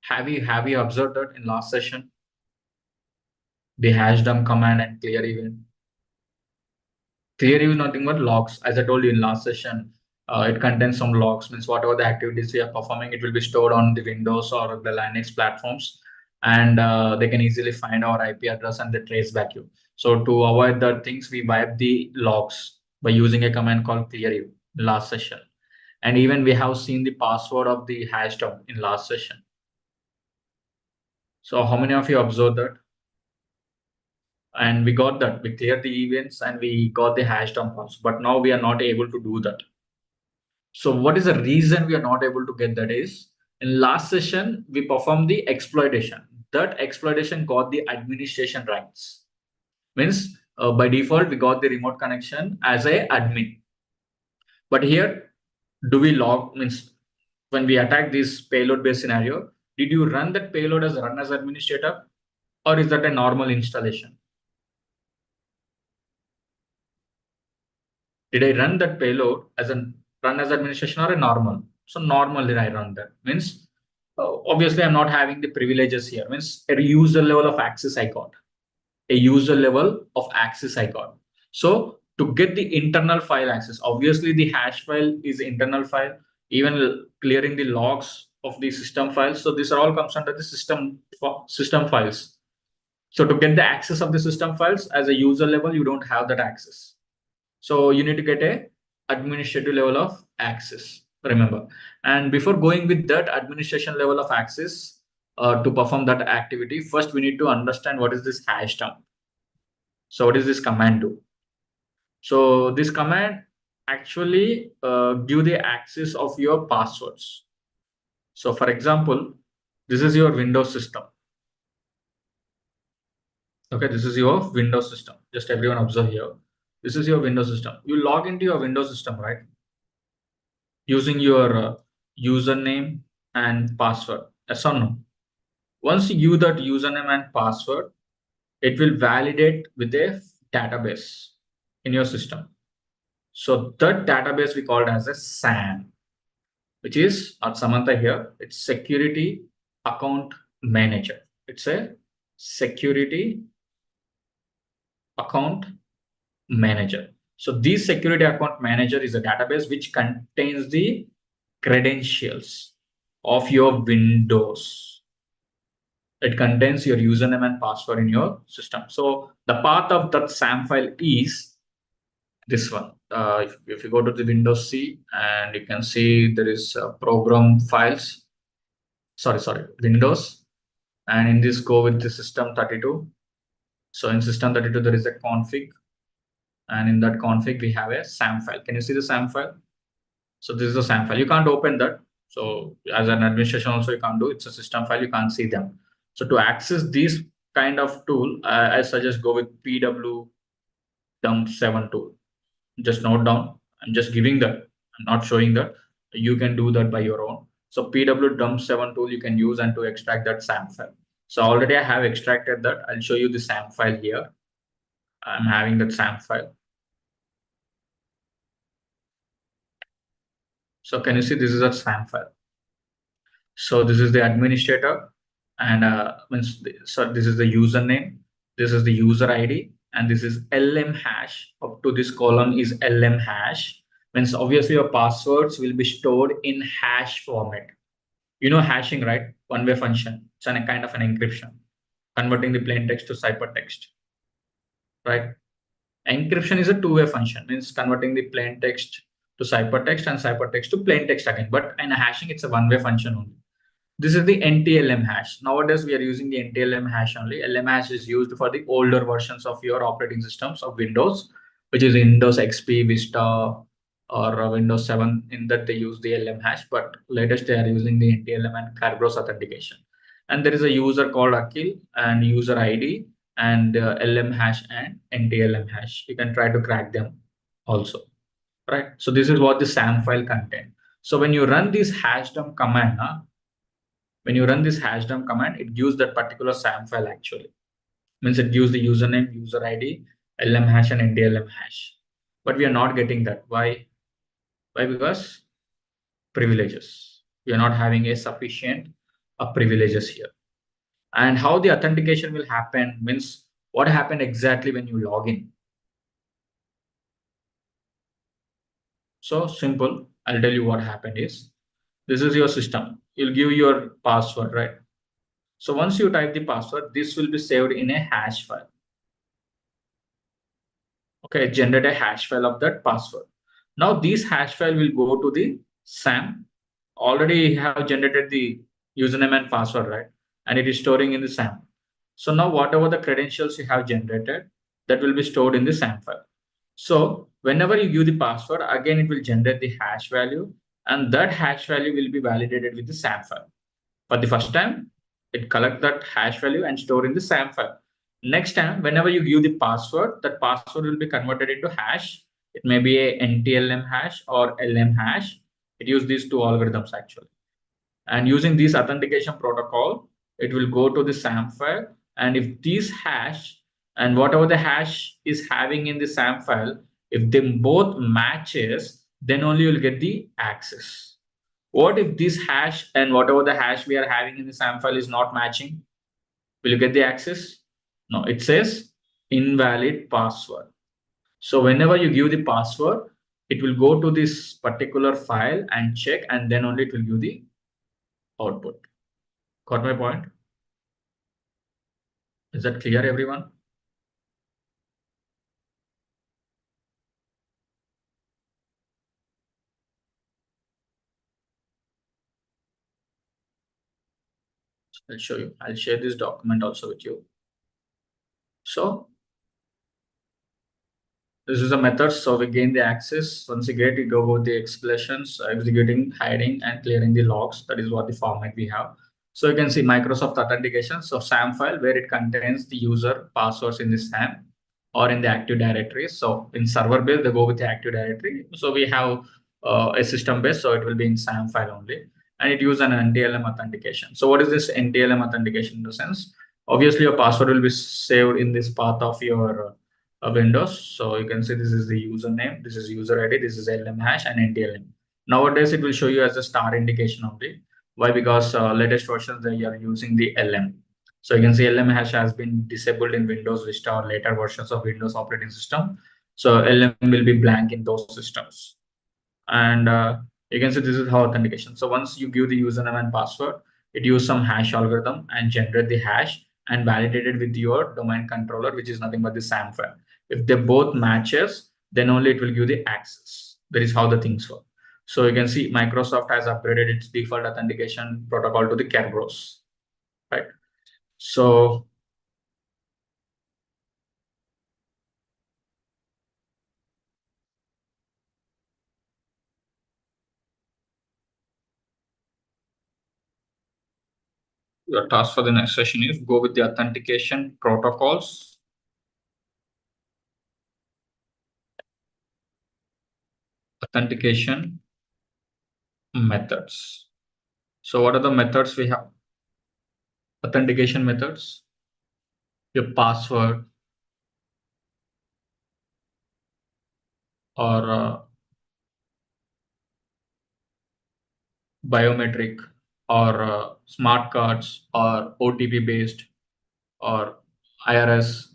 Have you observed that in last session? The hash dump command and clear event. Clear is nothing but logs. As I told you in last session, it contains some logs, means whatever the activities we are performing, it will be stored on the Windows or the Linux platforms, and they can easily find our IP address and they trace back you. So to avoid that things, we wipe the logs by using a command called clear last session. And even we have seen the password of the hash dump in last session. So how many of you observed that? And we got that, we cleared the events and we got the hash dump also, but now we are not able to do that. So what is the reason we are not able to get that is, in last session we performed the exploitation. That exploitation got the administration rights, means by default we got the remote connection as a admin. But here, do we log, means when we attack this payload based scenario, did you run that payload as run as administrator, or is that a normal installation? Did I run that payload as a run as administration or a normal? So normally I run that, means obviously I'm not having the privileges here, means a user level of access I got, a user level of access I got. So to get the internal file access, obviously the hash file is the internal file, even clearing the logs of the system files. So these are all comes under the system files. So to get the access of the system files as a user level, you don't have that access. So you need to get a administrative level of access, remember. And before going with that administration level of access to perform that activity, first we need to understand what is this hash term. So what is this command do? So this command actually give the access of your passwords. So for example, this is your Windows system. Okay, this is your Windows system. Just everyone observe here. This is your Windows system. You log into your Windows system, right? Using your username and password. Yes or no? Once you give that username and password, it will validate with a database in your system. So that database we called as a SAM, which is at Samantha here. It's Security Account Manager. It's a Security Account Manager. So this Security Account Manager is a database which contains the credentials of your Windows. It contains your username and password in your system. So the path of that SAM file is this one. If you go to the Windows C, and you can see there is program files. Sorry, Windows. And in this, go with the system 32. So in system 32, there is a config. And in that config, we have a SAM file. Can you see the SAM file? So this is the SAM file. You can't open that. So as an administration also, you can't do. It's a system file. You can't see them. So to access this kind of tool, I suggest go with PW dump 7 tool. Just note down. I'm just giving that. I'm not showing that. You can do that by your own. So PW dump 7 tool you can use and to extract that SAM file. So already I have extracted that. I'll show you the SAM file here. I'm having that SAM file. So can you see this is a SAM file? So this is the administrator, and so this is the username, this is the user ID, and this is LM hash. Up to this column is LM hash. Means obviously your passwords will be stored in hash format. You know hashing, right? One-way function. It's a kind of an encryption, converting the plain text to ciphertext, right? Encryption is a two-way function, means converting the plain text to ciphertext and ciphertext to plain text again. But in hashing, it's a one-way function only. This is the NTLM hash. Nowadays, we are using the NTLM hash only. LM hash is used for the older versions of your operating systems of Windows, which is Windows XP, Vista, or Windows 7. In that, they use the LM hash, but latest they are using the NTLM and Kerberos authentication. And there is a user called Akil and user ID and LM hash and NTLM hash. You can try to crack them also, right? So this is what the SAM file contain. So when you run this hash dump command, when you run this hash dump command, it gives that particular SAM file actually. Means it gives the username, user ID, LM hash, and NDLM hash. But we are not getting that. Why? Why? Because privileges. We are not having a sufficient privileges here. And how the authentication will happen means what happened exactly when you log in. So simple. I'll tell you what happened is this is your system. You'll give your password, right? So once you type the password, this will be saved in a hash file. Okay, generate a hash file of that password. Now this hash file will go to the SAM. Already have generated the username and password, right? And it is storing in the SAM. So now whatever the credentials you have generated, that will be stored in the SAM file. So whenever you give the password, again it will generate the hash value, and that hash value will be validated with the SAM file. For the first time, it collect that hash value and store in the SAM file. Next time, whenever you give the password, that password will be converted into hash. It may be a NTLM hash or LM hash. It uses these two algorithms actually. And using this authentication protocol, it will go to the SAM file. And if this hash and whatever the hash is having in the SAM file, if they both matches, then only you'll get the access. What if this hash and whatever the hash we are having in the SAM file is not matching? Will you get the access? No, it says invalid password. So whenever you give the password, it will go to this particular file and check, and then only it will give the output. Got my point? Is that clear, everyone? I'll show you. I'll share this document also with you. So this is the method. So we gain the access. Once you get, you go with the expressions, executing, hiding, and clearing the logs. That is what the format we have. So you can see Microsoft authentication. So SAM file where it contains the user passwords in the SAM or in the Active Directory. So in server base, they go with the Active Directory. So we have a system base, so it will be in SAM file only, and it uses an NTLM authentication. So what is this NTLM authentication in the sense? Obviously, your password will be saved in this path of your Windows. So you can see this is the username, this is user ID, this is LM hash and NTLM. Nowadays, it will show you as a star indication only. Why? Because latest versions they are using the LM. So you can see LM hash has been disabled in Windows Vista or later versions of Windows operating system. So LM will be blank in those systems. And you can see this is how authentication. So once you give the username and password, it use some hash algorithm and generate the hash and validate it with your domain controller, which is nothing but the SAM file. If they both matches, then only it will give the access. That is how the things work. So you can see Microsoft has upgraded its default authentication protocol to the Kerberos, right? So your task for the next session is go with the authentication protocols, authentication methods. So what are the methods we have? Authentication methods, your password or biometric or smart cards or OTP based or IRS,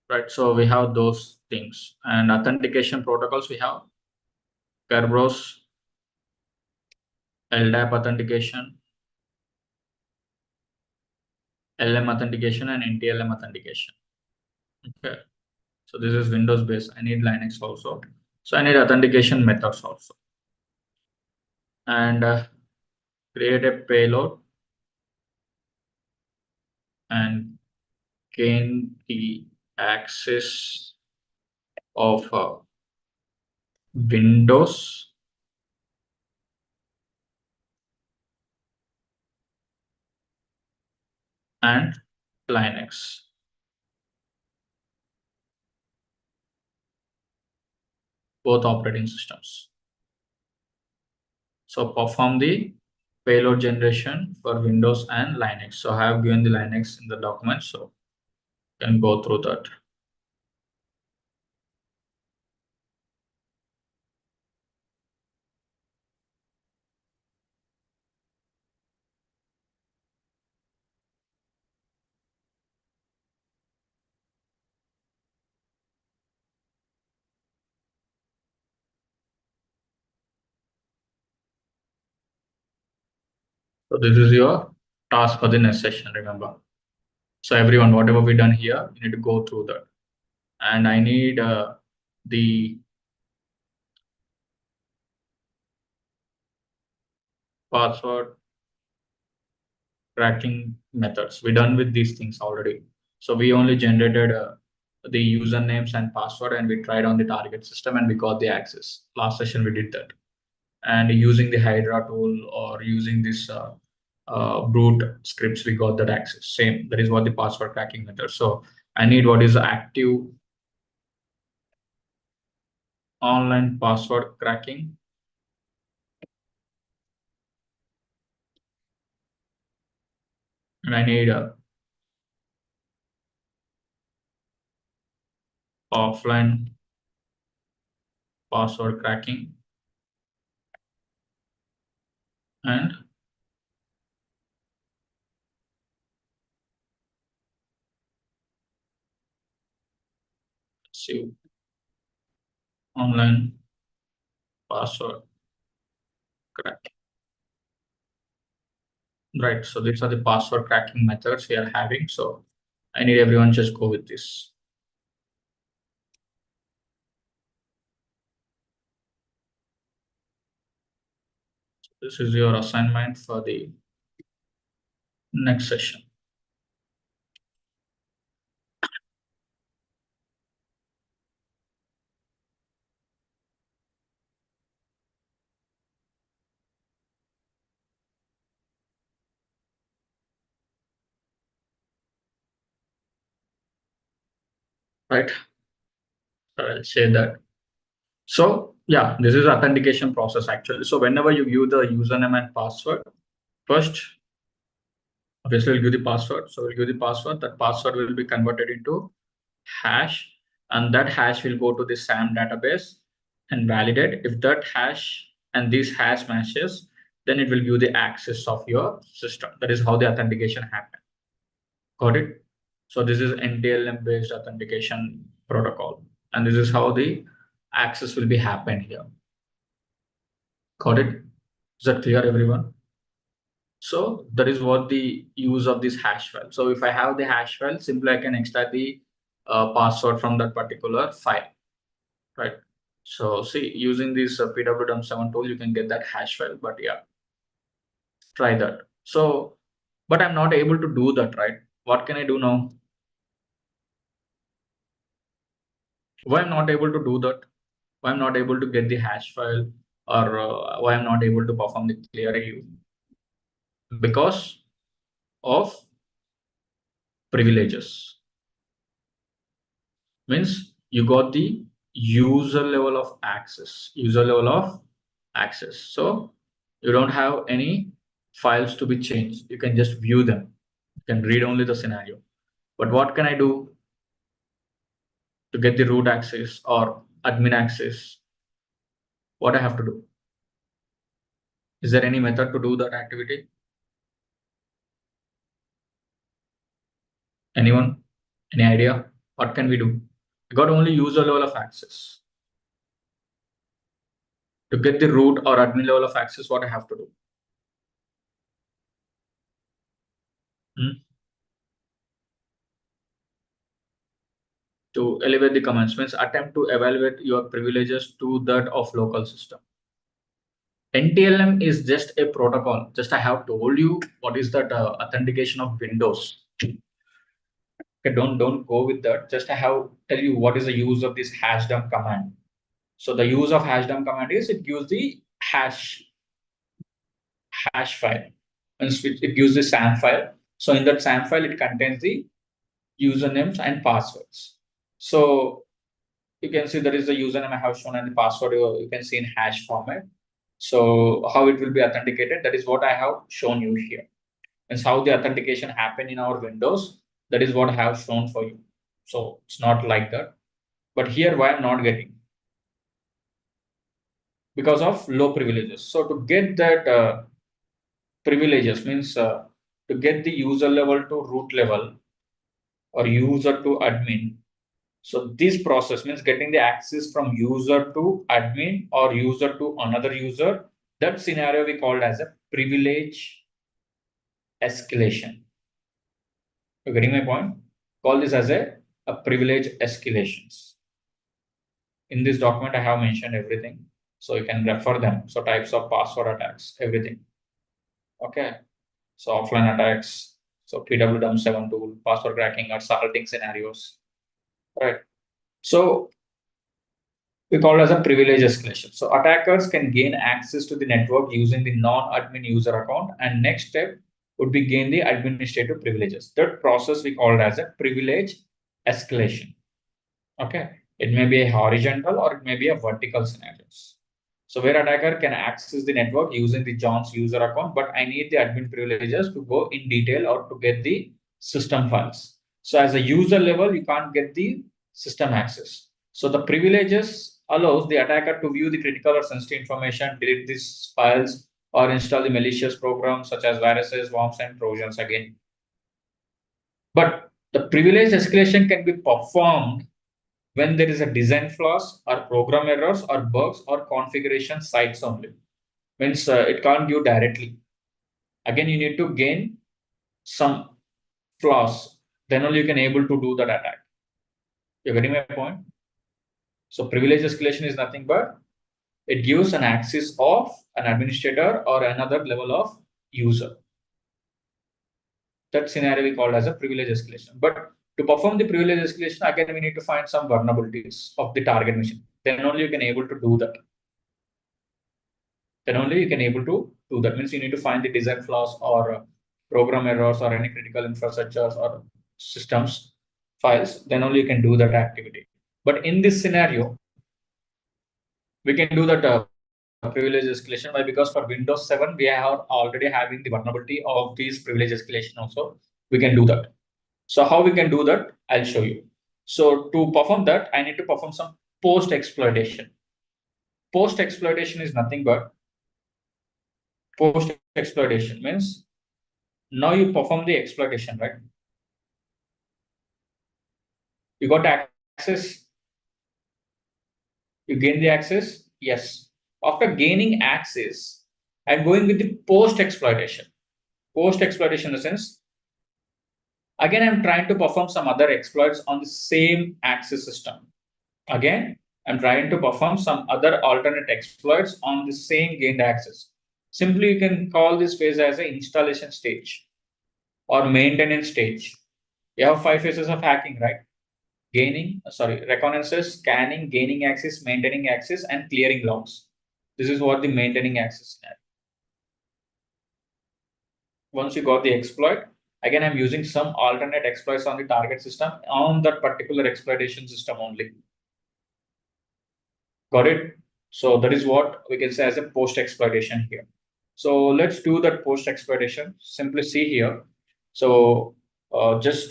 right? So we have those things. And authentication protocols, we have Kerberos, LDAP authentication, LM authentication, and NTLM authentication. Okay. So this is Windows based. I need Linux also. So I need authentication methods also. And create a payload and gain the access of Windows and Linux, both operating systems. So perform the payload generation for Windows and Linux. So I have given the Linux in the document, so you can go through that. So this is your task for the next session, remember. So everyone, whatever we done here, you need to go through that. And I need the password cracking methods. We done with these things already. So we only generated the usernames and password, and we tried on the target system and we got the access. Last session we did that. And using the Hydra tool or using this brute scripts, we got that access. Same. That is what the password cracking method. So I need what is active online password cracking. And I need offline password cracking and see online password cracking. Right. So these are the password cracking methods we are having. So I need everyone just go with this. This is your assignment for the next session. Right. I'll say that. So yeah, this is authentication process actually. So whenever you give the username and password, first, obviously we'll give the password. So we'll give the password. That password will be converted into hash, and that hash will go to the SAM database and validate. If that hash and this hash matches, then it will give the access of your system. That is how the authentication happens. Got it? So this is NTLM based authentication protocol, and this is how the access will be happen here. Got it? Is that clear, everyone? So that is what the use of this hash file. So if I have the hash file, simply I can extract the password from that particular file, right? So see, using this PWDump7 tool, you can get that hash file, but yeah, try that. So, but I'm not able to do that, right? What can I do now? Why I'm not able to do that? Why I'm not able to get the hash file, or why I'm not able to perform the clear AU? Because of privileges. Means you got the user level of access. So you don't have any files to be changed. You can just view them. You can read only the scenario. But what can I do to get the root access or admin access? What I have to do? Is there any method to do that activity? Anyone? Any idea? What can we do? I got only user level of access. To get the root or admin level of access, what I have to do? Hmm? To elevate the commands means attempt to evaluate your privileges to that of local system. NTLM is just a protocol. Just I have told you what is that authentication of Windows. Okay, don't go with that. Just I have tell you what is the use of this hashdump command. So the use of hashdump command is it gives the hash file, and it gives the SAM file. So in that SAM file, it contains the usernames and passwords. So you can see there is the username I have shown and the password you can see in hash format. So how it will be authenticated, that is what I have shown you here. And how the authentication happen in our Windows, that is what I have shown for you. So it's not like that. But here why I'm not getting? Because of low privileges. So to get that privileges means to get the user level to root level or user to admin. So this process means getting the access from user to admin or user to another user. That scenario we called as a privilege escalation. You getting my point? Call this as a privilege escalations. In this document, I have mentioned everything. So you can refer them. So types of password attacks, everything. Okay. So offline attacks. So PWDump7 tool, password cracking or salting scenarios. Right. So we call it as a privilege escalation. So attackers can gain access to the network using the non-admin user account, and next step would be gain the administrative privileges. That process we call it as a privilege escalation. Okay, it may be a horizontal or it may be a vertical scenarios. So where attacker can access the network using the John's user account, but I need the admin privileges to go in detail or to get the system files. So as a user level, you can't get the system access. So the privileges allows the attacker to view the critical or sensitive information, delete these files, or install the malicious programs such as viruses, worms, and trojans again. But the privilege escalation can be performed when there is a design flaws or program errors or bugs or configuration sites only. Means it can't give directly. Again, you need to gain some flaws. Then only you can able to do that attack. You're getting my point? So privilege escalation is nothing but it gives an access of an administrator or another level of user. That scenario we call as a privilege escalation. But to perform the privilege escalation, again, we need to find some vulnerabilities of the target machine. Then only you can able to do that. Then only you can able to do that. Means you need to find the design flaws or program errors or any critical infrastructures or systems files. Then only you can do that activity. But in this scenario, we can do that privilege escalation. Why? Because for Windows 7, we are already having the vulnerability of these privilege escalation also. We can do that. So how we can do that? I'll show you. So to perform that, I need to perform some post exploitation. Post exploitation is nothing but post exploitation means now you perform the exploitation, right? You got access, you gain the access. Yes. After gaining access, I'm going with the post exploitation. Post exploitation in the sense, again, I'm trying to perform some other exploits on the same access system. Again, I'm trying to perform some other alternate exploits on the same gained access. Simply, you can call this phase as an installation stage or maintenance stage. You have 5 phases of hacking, right? Reconnaissance, scanning, gaining access, maintaining access, and clearing logs. This is what the maintaining access is. Once you got the exploit, again, I'm using some alternate exploits on the target system on that particular exploitation system only. Got it? So that is what we can say as a post exploitation here. So let's do that post exploitation. Simply see here. So just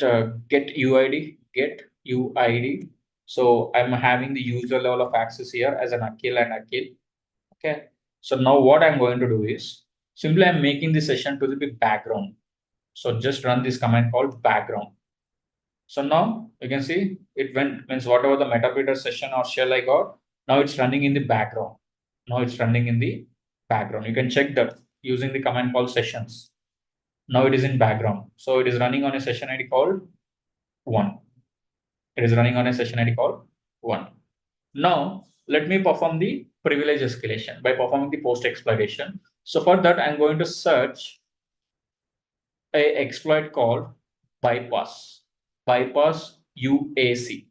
get UID. So I'm having the user level of access here as an Akhil and Akhil. Okay. So now what I'm going to do is simply I'm making the session to the background. So just run this command called background. So now you can see it went, means whatever the metadata session or shell I got, now it's running in the background. Now it's running in the background. You can check that using the command called sessions. Now it is in background. So it is running on a session ID called 1. It is running on a session ID called 1. Now let me perform the privilege escalation by performing the post exploitation. So for that, I'm going to search a exploit called bypass UAC.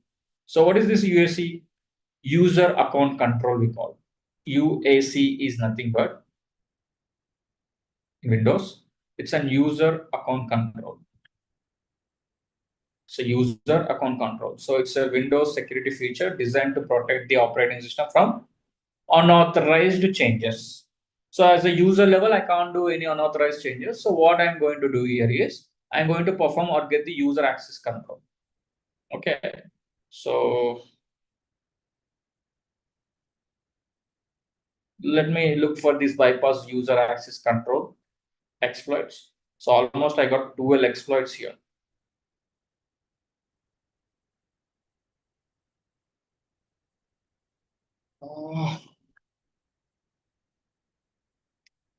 So what is this UAC? User account control we call. UAC is nothing but Windows. It's an user account control. It's a user account control. So it's a Windows security feature designed to protect the operating system from unauthorized changes. So as a user level, I can't do any unauthorized changes. So what I'm going to do here is I'm going to perform or get the user access control. Okay. So let me look for this bypass user access control exploits. So almost I got 12 exploits here.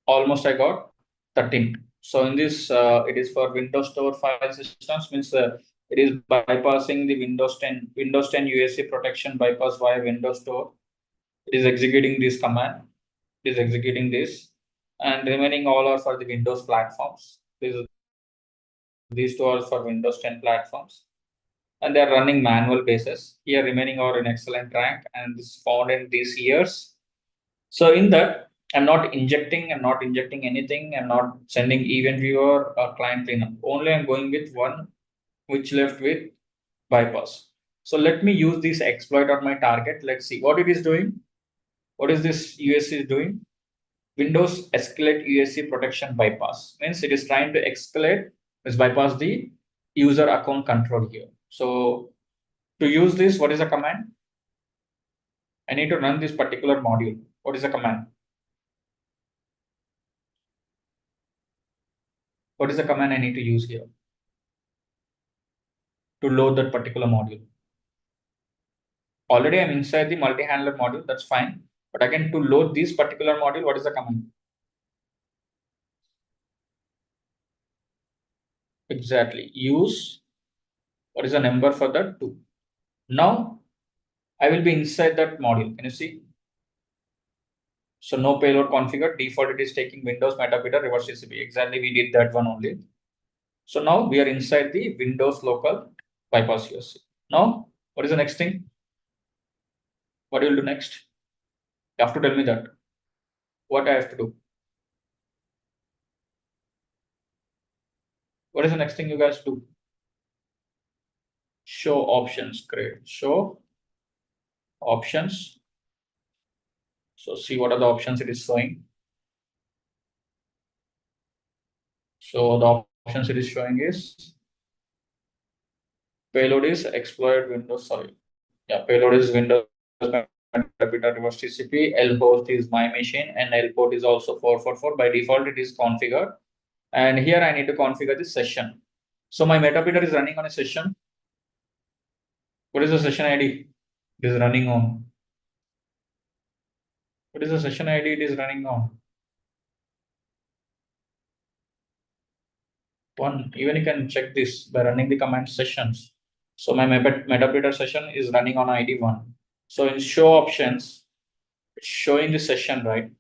Almost I got 13. So in this, it is for Windows Store file systems, means it is bypassing the Windows 10 UAC protection bypass via Windows Store. It is executing this command. It is executing this, and remaining all are for the Windows platforms. These two are for Windows 10 platforms, and they are running manual basis. Here remaining are in excellent rank, and this found in these years. So in that, I'm not injecting anything. I'm not sending event viewer or client cleanup. Only I'm going with one which left with bypass. So let me use this exploit on my target. Let's see what it is doing. What is this USC is doing? Windows escalate USC protection bypass. Means it is trying to escalate, is bypass the user account control here. So to use this, what is the command? I need to run this particular module. What is the command? What is the command I need to use here to load that particular module? Already I'm inside the multi-handler module, that's fine. But again, to load this particular module, what is the command? Exactly. Use, what is the number for that? 2. Now, I will be inside that module. Can you see? So no payload configured. Default it is taking Windows metadata reverse TCP. Exactly, we did that one only. So now we are inside the Windows local bypass USC. Now, what is the next thing? What you will do next? You have to tell me that. What I have to do? What is the next thing you guys do? Show options. Great. Show options. So see what are the options it is showing. So the options it is showing is payload is exploit Windows. Sorry. Yeah, payload is Windows reverse TCP. L host is my machine, and L port is also 444. By default, it is configured. And here I need to configure the session. So my metadata is running on a session. What is the session ID? It is running on. What is the session ID it is running on? One, even you can check this by running the command sessions. So my metadata session is running on ID 1. So in show options, it's showing the session, right?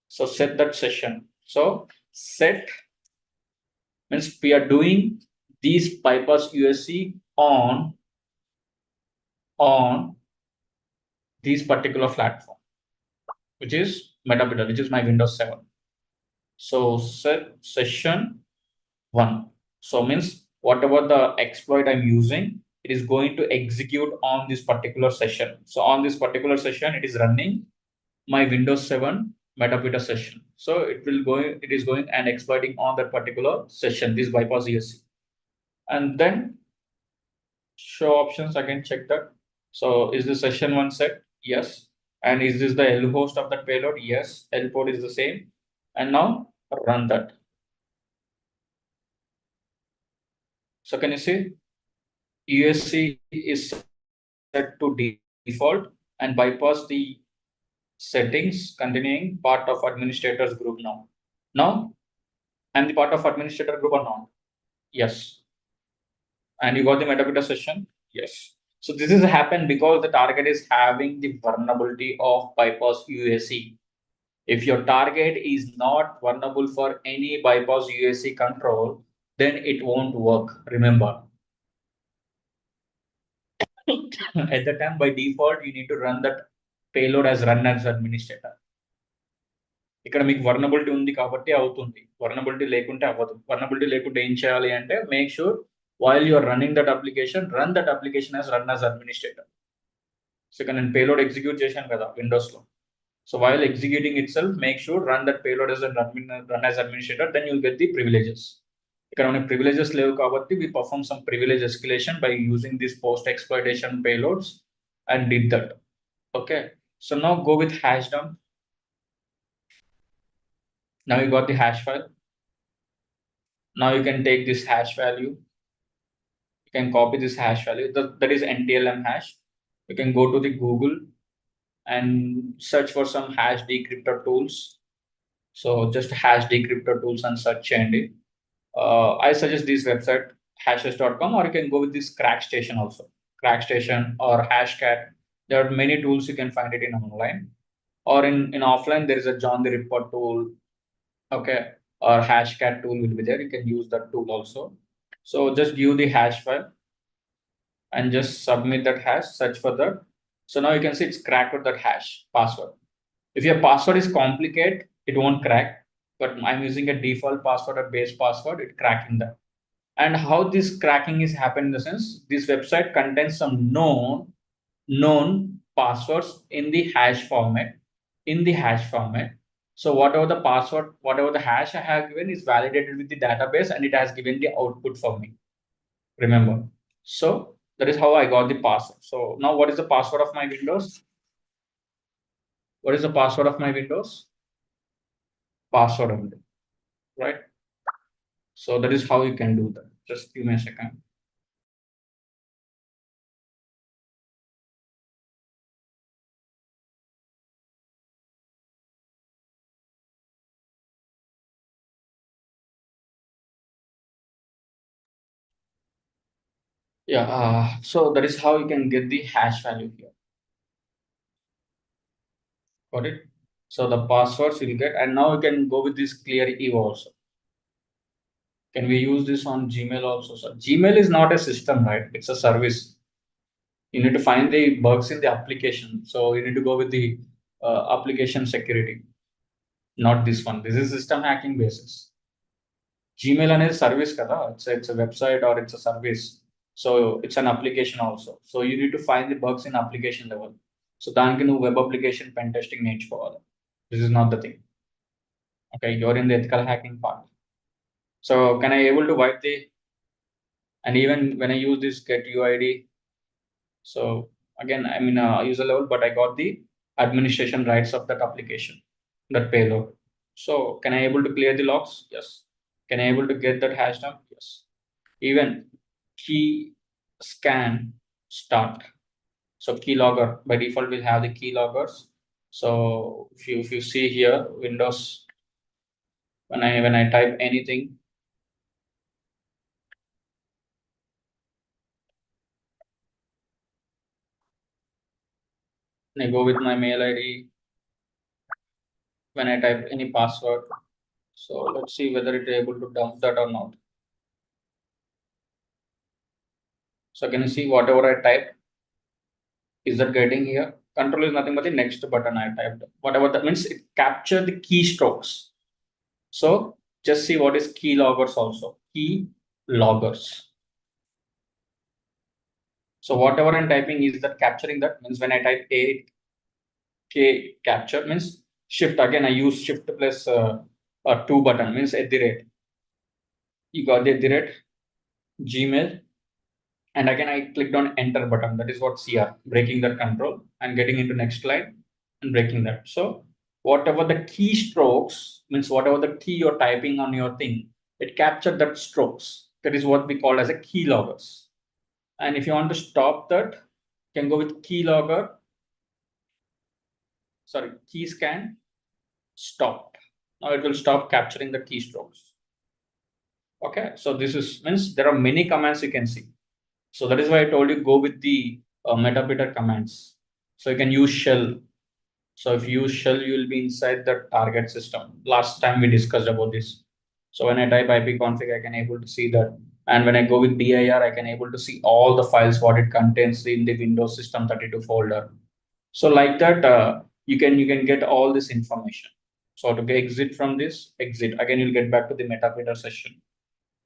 So set that session. So set means we are doing these bypass USC on these particular platform, which is metadata, which is my Windows 7. So set session 1. So means whatever the exploit I'm using, it is going to execute on this particular session. So on this particular session, it is running my Windows 7 metadata session. So it is going and exploiting on that particular session, this bypass ESC. And then show options, I can check that. So is the session 1 set? Yes. And is this the L host of that payload? Yes. L port is the same. And now run that. So can you see USC is set to default and bypass the settings continuing part of administrators group now. Now I'm the part of administrator group or not? Yes. And you got the metadata session? Yes. So this is happened because the target is having the vulnerability of bypass UAC. If your target is not vulnerable for any bypass UAC control, then it won't work. Remember, at the time by default, you need to run that payload as run as administrator. ఇక్కడ మీకు vulnerability ఉంది కాబట్టి అవుతుంది, vulnerability లేకుంటే అవ్వదు. Vulnerability లేకుంటే ఏం చేయాలి అంటే make sure while you are running that application, run that application as run as administrator. So ఇక్కడ నేను పేలోడ్ ఎగ్జిక్యూట్ చేశాను కదా విండోస్ లో. So while executing it self make sure run that payload as run as administrator, then you'll get the privileges. ఇక్కడ మనకి privileges లేవు కాబట్టి we perform some privilege escalation by using this post exploitation payloads and did that. Okay, so now go with hash down. Now you got the hash file. Now you can take this hash value. You can copy this hash value. That is NTLM hash. You can go to the Google and search for some hash decryptor tools. So just hash decryptor tools and search and I suggest this website hashes.com, or you can go with this Crackstation also. Crackstation or Hashcat. There are many tools you can find it in online. Or in offline, there is a John the Ripper tool. Okay, or hashcat tool will be there. You can use that tool also. So just give the hash file and just submit that hash, search for that. So now you can see it's cracked with that hash password. If your password is complicated, it won't crack, but I'm using a default password or base password, it cracking that. And how this cracking is happening in the sense, this website contains some known passwords in the hash format, so whatever the password, whatever the hash I have given is validated with the database and it has given the output for me. Remember. So that is how I got the password. So now what is the password of my Windows? What is the password of my Windows? Password only, right? So that is how you can do that. Just give me a second. Yeah, so that is how you can get the hash value here. Got it? So the passwords you will get, and now you can go with this clear ev also. Can we use this on Gmail also? So Gmail is not a system, right? It's a service. You need to find the bugs in the application. So you need to go with the application security, not this one. This is system hacking basis. Gmail అనేది service కదా. It's a website or it's a service. So it's an application also. So you need to find the bugs in application level. So దానికి నువ్వు web application pen testing నేర్చుకోవాలి. This is not the thing. Okay, you're in the ethical hacking part. So can I able to wipe the, and even when I use this get UID, so again I'm in a user level, but I got the administration rights of that application, that payload. So can I able to clear the logs? Yes. Can I able to get that hash down? Yes. Even key scan start. So keylogger by default will have the keyloggers. So if you see here Windows, when I type anything, and I go with my mail ID, when I type any password. So let's see whether it is able to dump that or not. So can you see whatever I type, is that getting here? Control is nothing but the next button I typed. Whatever that means, it captured the keystrokes. So just see what is key loggers also. Key loggers. So whatever I'm typing, is that capturing that? Means when I type A, K capture means shift. Again, I use shift plus 2 button means at the rate. You got the at the rate Gmail. And again, I clicked on enter button. That is what CR, breaking that control and getting into next slide and breaking that. So whatever the keystrokes means, whatever the key you're typing on your thing, it captured that strokes. That is what we call as a keyloggers. And if you want to stop that, you can go with keylogger. Sorry, key scan stop. Now it will stop capturing the keystrokes. Okay, so this is means there are many commands you can see. So that is why I told you go with the metapeter commands. So you can use shell. So if you use shell, you will be inside the target system. Last time we discussed about this. So when I type ipconfig, I can able to see that. And when I go with dir, I can able to see all the files, what it contains in the Windows System 32 folder. So like that, you can get all this information. So to exit from this, exit. Again, you'll get back to the metapeter session.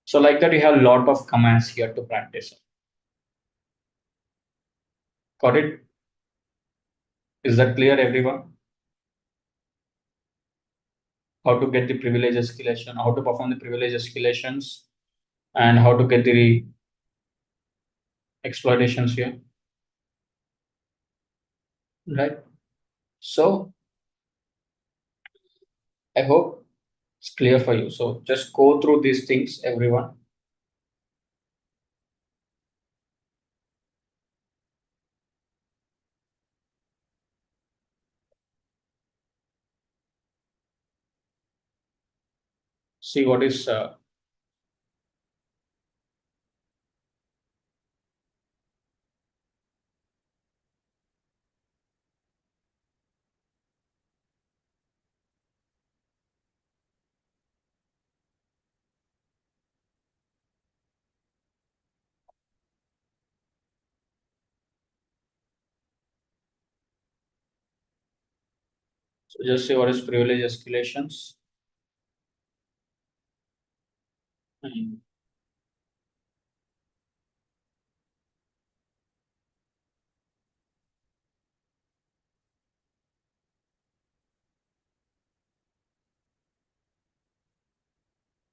So like that, you have a lot of commands here to practice. Got it? Is that clear, everyone? How to get the privilege escalation, how to perform the privilege escalations, and how to get the exploitations here, right? So I hope it's clear for you. So just go through these things, everyone. See what is so just see what is privilege escalations. And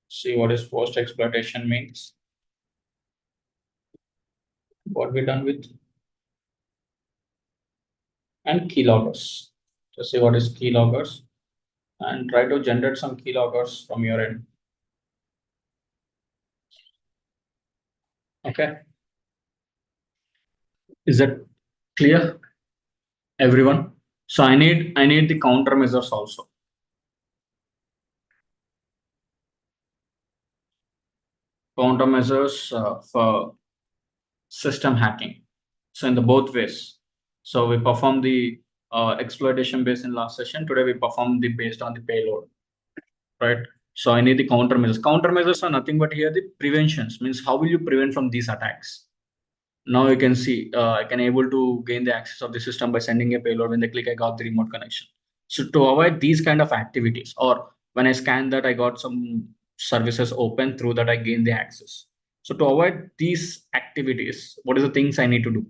see what is post exploitation means. What we done with, and keyloggers. Just see what is keyloggers and try to generate some keyloggers from your end. Okay. Is that clear, everyone? So I need the countermeasures also. Countermeasures for system hacking. So in the both ways. So we perform the exploitation based in last session. Today we perform the based on the payload, right? So I need the countermeasures. Countermeasures are nothing but here the preventions, means how will you prevent from these attacks. Now you can see I can able to gain the access of the system by sending a payload. When they click, I got the remote connection. So to avoid these kind of activities, or when I scan that, I got some services open through that I gain the access. So to avoid these activities, what is the things I need to do?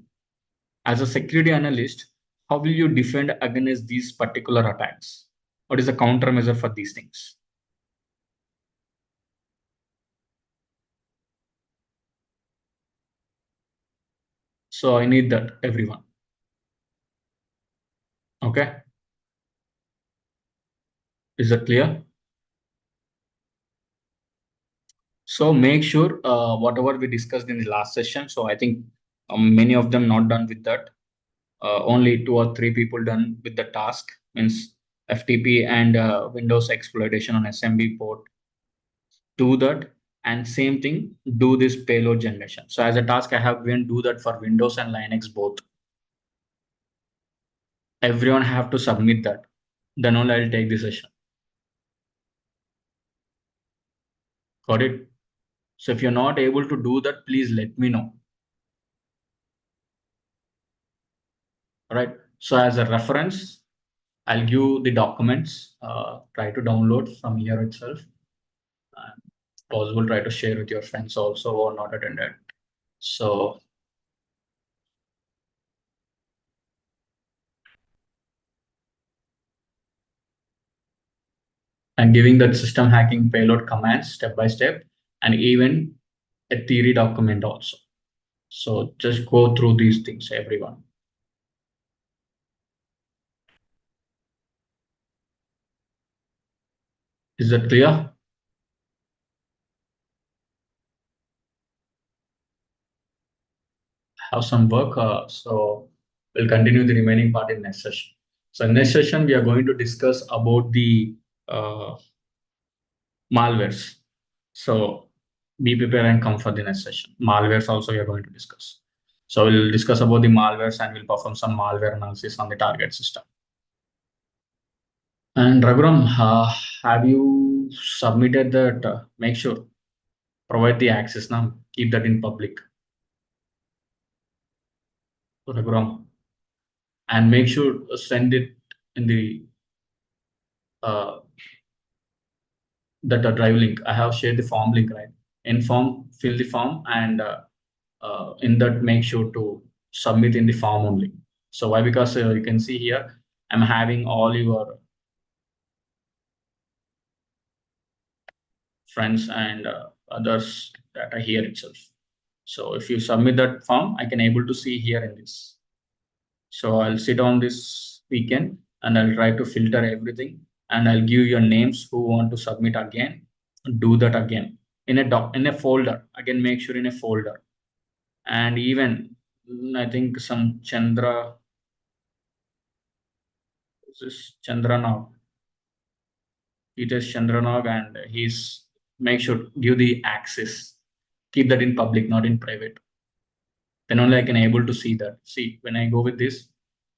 As a security analyst, how will you defend against these particular attacks? What is the countermeasure for these things? So I need that everyone. Okay, is that clear? So make sure whatever we discussed in the last session. So I think many of them not done with that. Only two or three people done with the task, means FTP and Windows exploitation on SMB port. Do that, and same thing. Do this payload generation. So as a task, I have been do that for Windows and Linux both. Everyone have to submit that. Then only I'll take the session. Got it? So if you're not able to do that, please let me know. All right. So as a reference, I'll give the documents. Try to download from here itself. If possible, try to share with your friends also who are not attended. So I'm giving that system hacking payload commands step by step, and even a theory document also. So just go through these things, everyone. Is that clear? Have some work. So we'll continue the remaining part in next session. So in next session, we are going to discuss about the uh, malwares. So be prepared and come for the next session. Malwares also we are going to discuss. So we'll discuss about the malwares and we'll perform some malware analysis on the target system. And Raghuram, have you submitted that? Make sure provide the access now. Keep that in public, Raghuram, and make sure send it in the uh, that drive link. I have shared the form link, right? In form, fill the form, and in that make sure to submit in the form only. So why? Because you can see here, I'm having all your friends and others that are here itself. So if you submit that form, I can able to see here in this. So I'll sit on this weekend and I'll try to filter everything, and I'll give your names who want to submit again. Do that again in a in a folder. Again, make sure in a folder. And even I think some Chandra, this is Chandranag, it is Chandranag, and he's make sure give the access. Keep that in public, not in private. Then only I can able to see that. See, when I go with this,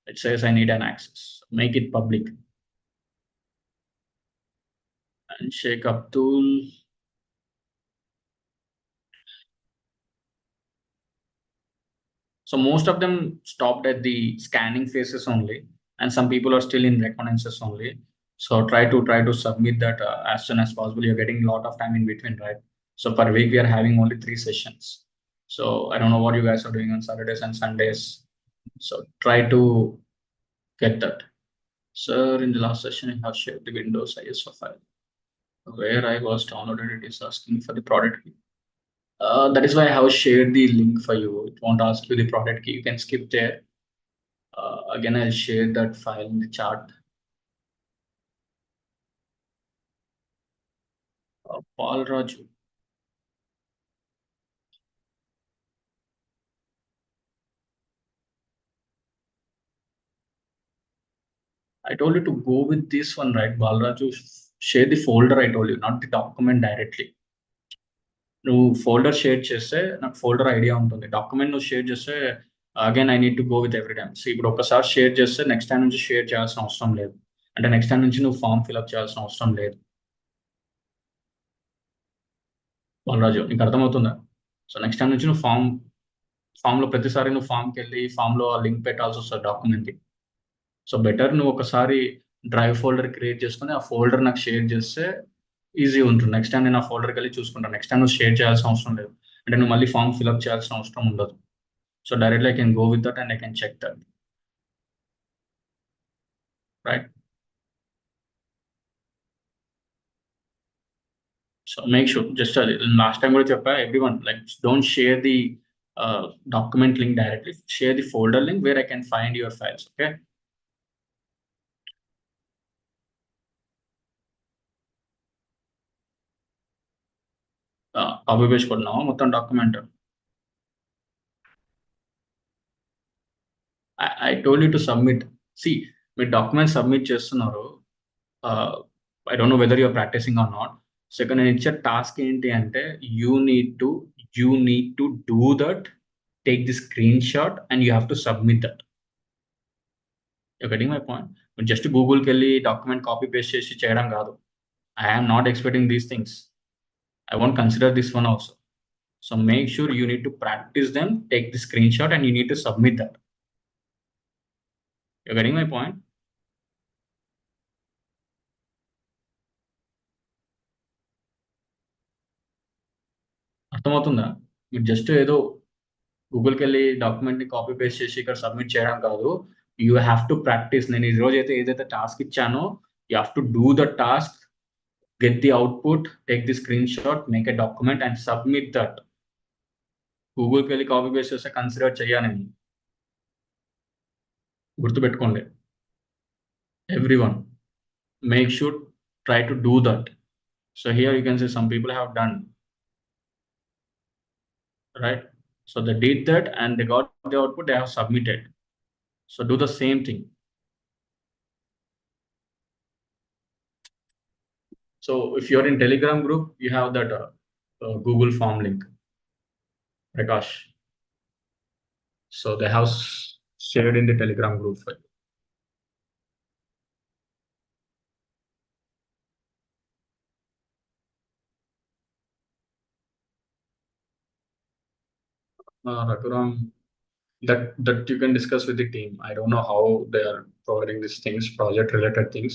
it says I need an access. Make it public. And Sheikh Abdul. So most of them stopped at the scanning phases only, and some people are still in reconnaissance only. So try to submit that as soon as possible. You're getting a lot of time in between, right? So per week we are having only 3 sessions. So I don't know what you guys are doing on Saturdays and Sundays. So try to get that. Sir, in the last session, I have shared the Windows ISO file where I was downloaded. It is asking for the product key. That is why I have shared the link for you. It won't ask you the product key. You can skip there. Again, I'll share that file in the chat. Paul Raju. I told you to go with this one, right? Balraju, share the folder I told you, not the document directly. నువ్వు folder share చేస్తే నాకు folder idea ఉంటుంది. Document నువ్వు share చేస్తే again I need to go with every time. So ఇప్పుడు ఒకసారి share చేస్తే next time నుంచి షేర్ చేయాల్సిన అవసరం లేదు. అంటే నెక్స్ట్ టైం నుంచి నువ్వు ఫామ్ ఫిల్అప్ చేయాల్సిన అవసరం లేదు. బాలరాజు నీకు అర్థమవుతుందా? సో నెక్స్ట్ టైం నుంచి నువ్వు ఫామ్లో ప్రతిసారి నువ్వు ఫామ్కి వెళ్ళి ఫామ్లో ఆ లింక్ పెట్టాల్సి వస్తుంది డాక్యుమెంట్కి. సో బెటర్ నువ్వు ఒకసారి డ్రైవ్ ఫోల్డర్ క్రియేట్ చేసుకొని ఆ ఫోల్డర్ నాకు షేర్ చేస్తే ఈజీ ఉంటుంది. నెక్స్ట్ టైం నేను ఆ ఫోల్డర్కి వెళ్ళి చూసుకుంటాను. నెక్స్ట్ టైం నువ్వు షేర్ చేయాల్సిన అవసరం లేదు. అంటే నువ్వు మళ్ళీ ఫామ్ ఫిల్అప్ చేయాల్సిన అవసరం ఉండదు. So directly I can go with that and I can check that, right? So make sure just అది లాస్ట్ టైం కూడా చెప్పా, everyone like don't share the document link directly, share the folder link where I can find your files. Okay. Copy paste కొట్టినావా మొత్తం document? I told you to submit. See, మీరు document submit చేస్తున్నారు. I don't know whether you are practising or not. Second నేను ఇచ్చే task ఏంటి అంటే you need to you need to do that, take the screenshot and you have to submit that. You getting my point? మీరు just గూగుల్కి వెళ్ళి document copy paste చేసి చేయడం కాదు. I am not expecting these things. I won't consider this one also. So make sure you need to practice them, take the screenshot, and you need to submit that. You're getting my point? అర్థమవుతుందా? మీరు just ఏదో గూగుల్కి వెళ్ళి డాక్యుమెంట్ని copy paste చేసి ఇక్కడ submit చేయడం కాదు. You have to practise. నేను ఈ రోజు అయితే ఏదైతే టాస్క్ ఇచ్చానో you have to do the task, get the output, take the screenshot, make a document and submit that. గూగుల్కి వెళ్ళి కాపీ పేస్ట్ చేస్తే కన్సిడర్ చేయాలని గుర్తుపెట్టుకోండి. Everyone make sure try to do that. So here you can say some people have done, right? So they did that and they got the output, they have submitted. So do the same thing. So if you're in Telegram group, you have that Google form link, Prakash. So they have shared in the Telegram group for you. Raghuram, that you can discuss with the team. I don't know how they are providing these things, project related things.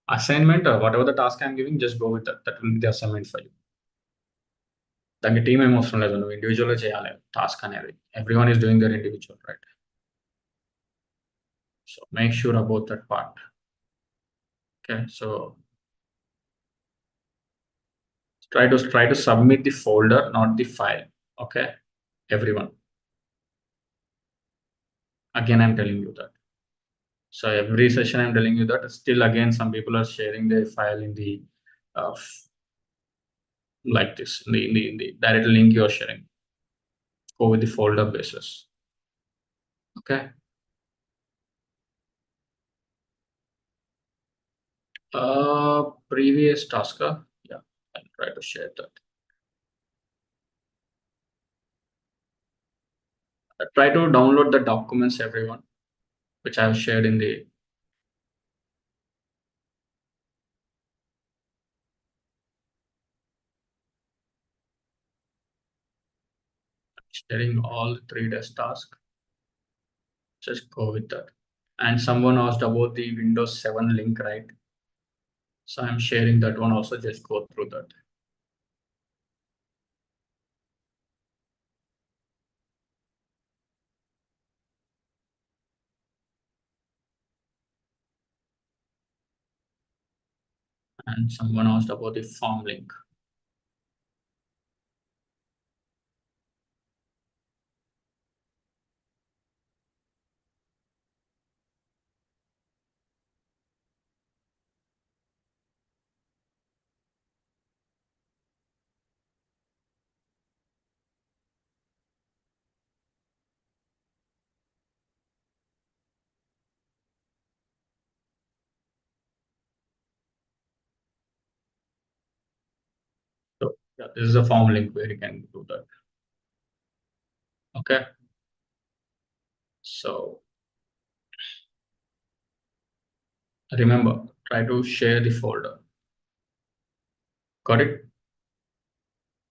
Assignment, whatever the task I'm giving, just go with that. That will be the assignment for you. దానికి team ఏం అవసరం లేదు, నువ్వు ఇండివిజువల్గా చేయాలి task అనేది. Every one is doing their individual, right? So make sure about that part. Okay. So try to submit the folder, not the file. Okay, everyone. Again, I'm telling you that. So every session I'm telling you that. Still, again, some people are sharing their file in the uh, like this in the direct link you are sharing. Go with the folder basis. Okay. Previous tasker. Yeah, I'll try to share that. Try to download the documents, everyone, which I have shared in the sharing all 3 days task. Just go with that. And someone asked about the Windows 7 link, right? So I'm sharing that one also. Just go through that. And someone asked about the form link. So yeah, this is a form link where you can do that. Okay. So remember, try to share the folder. Got it?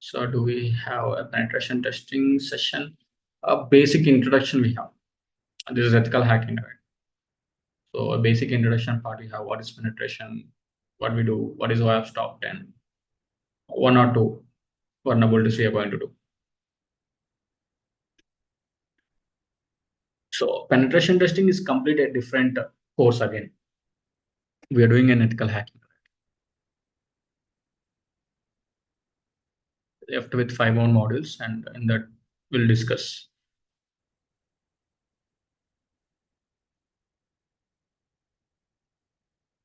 So do we have a penetration testing session? A basic introduction we have. This is ethical hacking, right? So a basic introduction part we have. What is penetration? What we do? What is OAuth's top 10? One or two vulnerabilities we are going to do. So penetration testing is complete a different course again. We are doing an ethical hacking. Left with 5 more modules, and in that we'll discuss.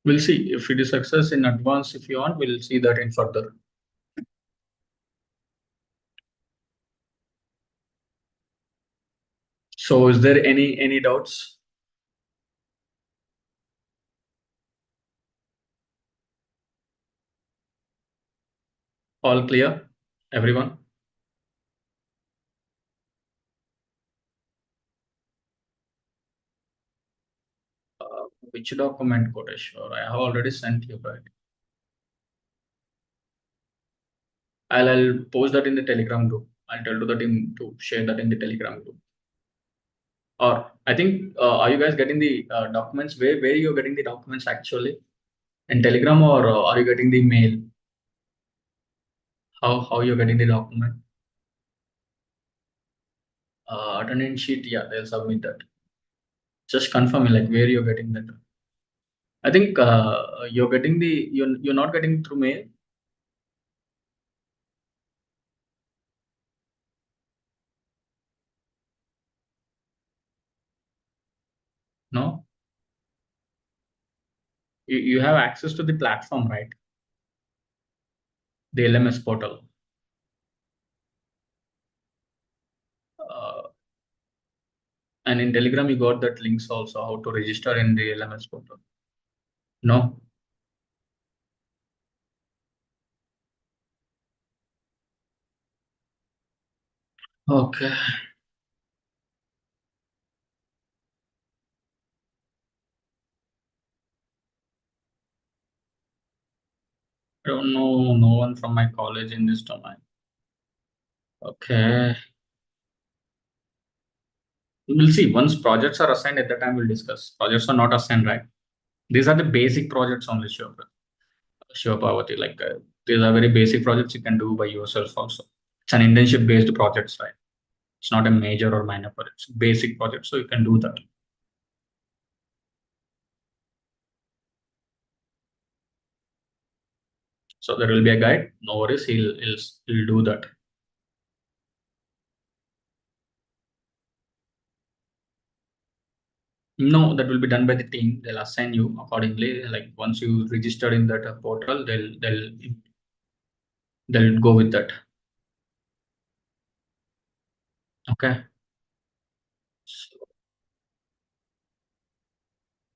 We'll see if it is success in advance. If you want, we'll see that in further. So is there any doubts? All clear, everyone? Which document, Kodeshwar? I have already sent you, right? I'll post that in the Telegram group. I'll tell to the team to share that in the Telegram group. Or I think, are you guys getting the documents? Where you're getting the documents actually? In Telegram, or are you getting the mail? How you're getting the document? Attendance sheet, yeah, they'll submit that. Just confirm me, like, where you're getting that. I think you're getting the you're not getting through mail. No, you have access to the platform, right? The LMS portal. Uh, and in Telegram, you got that links also how to register in the LMS portal. No. Okay. I don't know. No one from my college in this domain. Okay. We'll see. Once projects are assigned, at that time we'll discuss. Projects are not assigned, right? These are the basic projects only, sure, Parvati. Like these are very basic projects you can do by yourself also. It's an internship based projects, right? It's not a major or minor project. It's basic project, so you can do that. So there will be a guide. No worries. He'll do that. No, that will be done by the team. They'll assign you accordingly. Like once you register in that portal, they'll go with that. Okay. So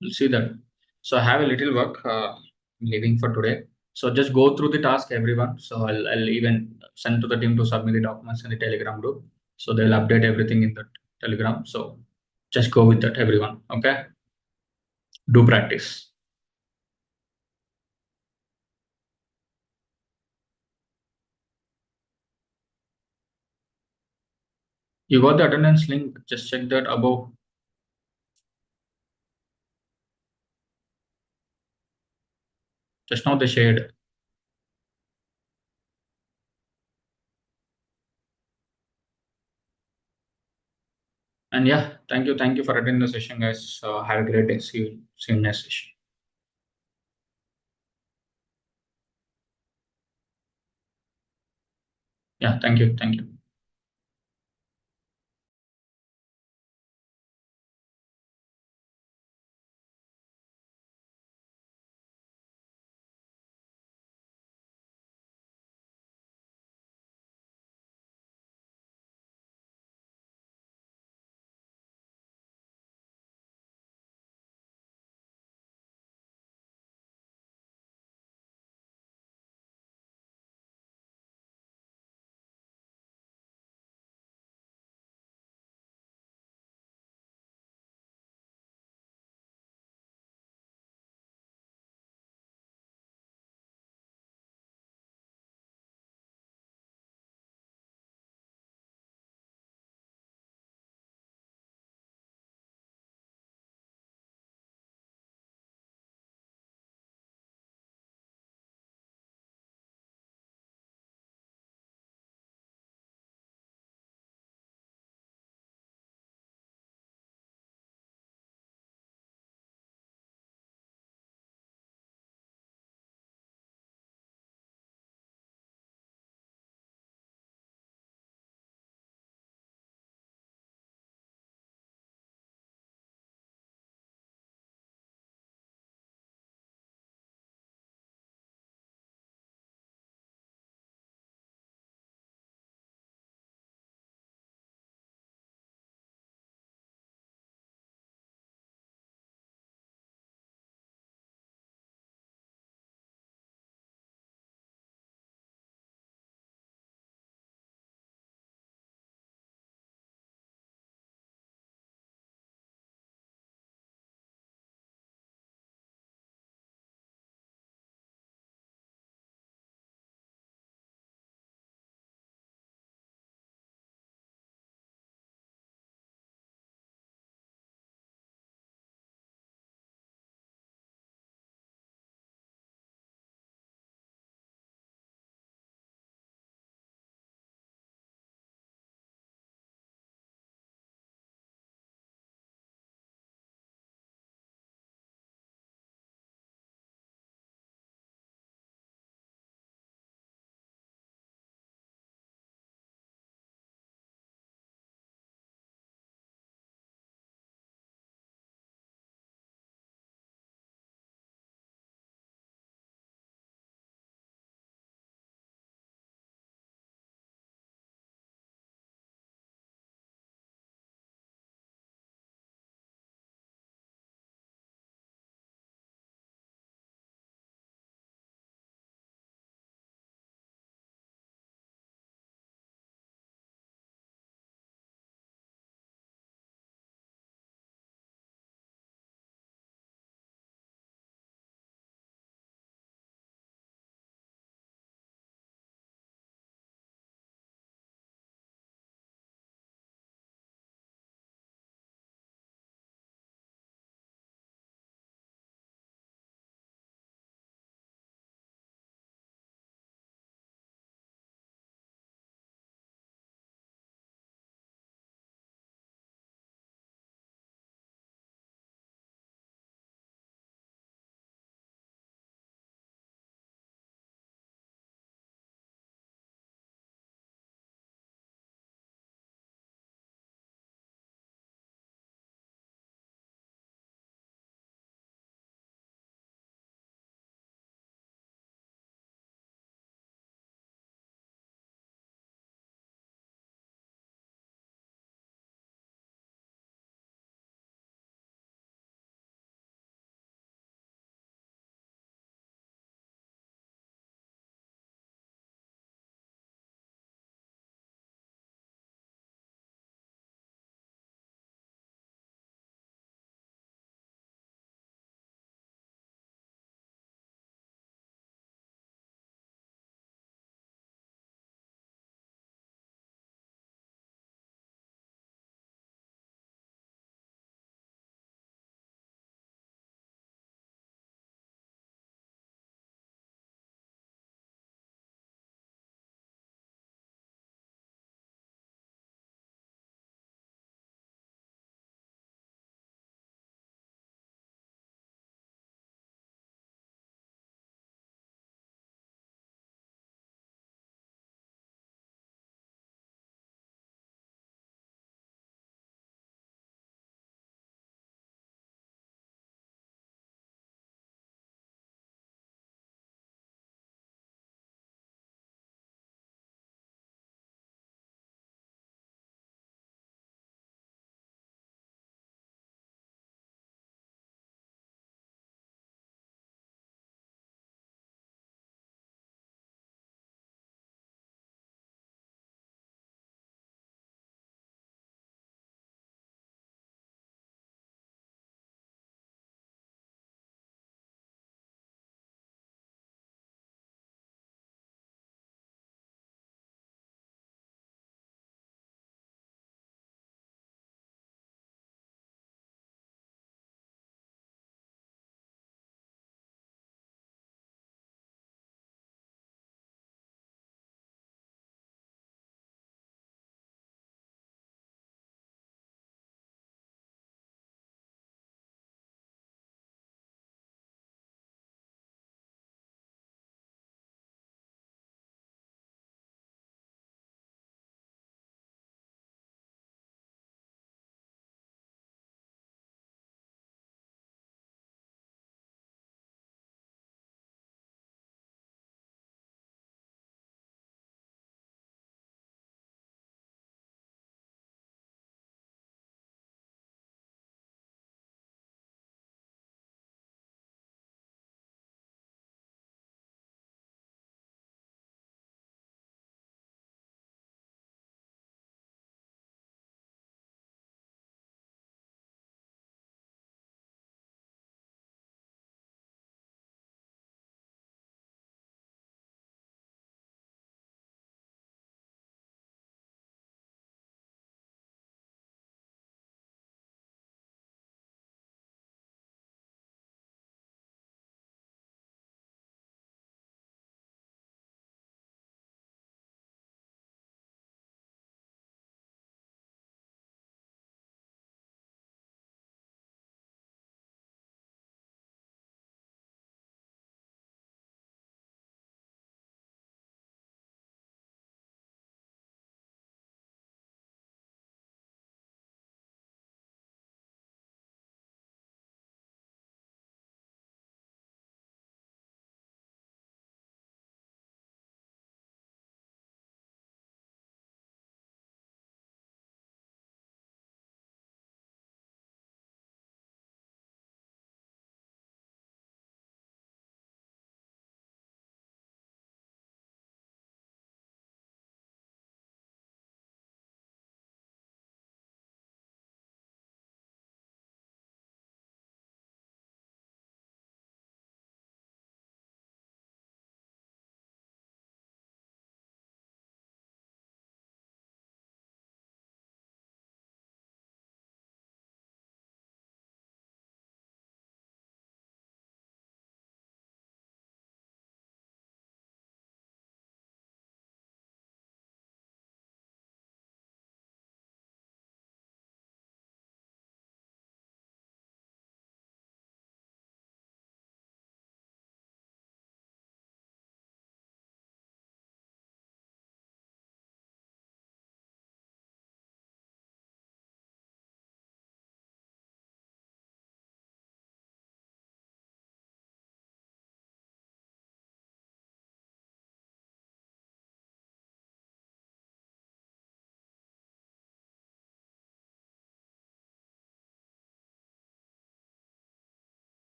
we'll see that. So I have a little work. Leaving for today. So just go through the task, everyone. So I'll even send to the team to submit the documents in the Telegram group. So they'll update everything in the Telegram. So just go with that, everyone. Okay. Do practice. You got the attendance link. Just check that above. Just now they shared. And yeah, thank you for attending the session, guys. Have a great day. See you next session. Yeah, thank you.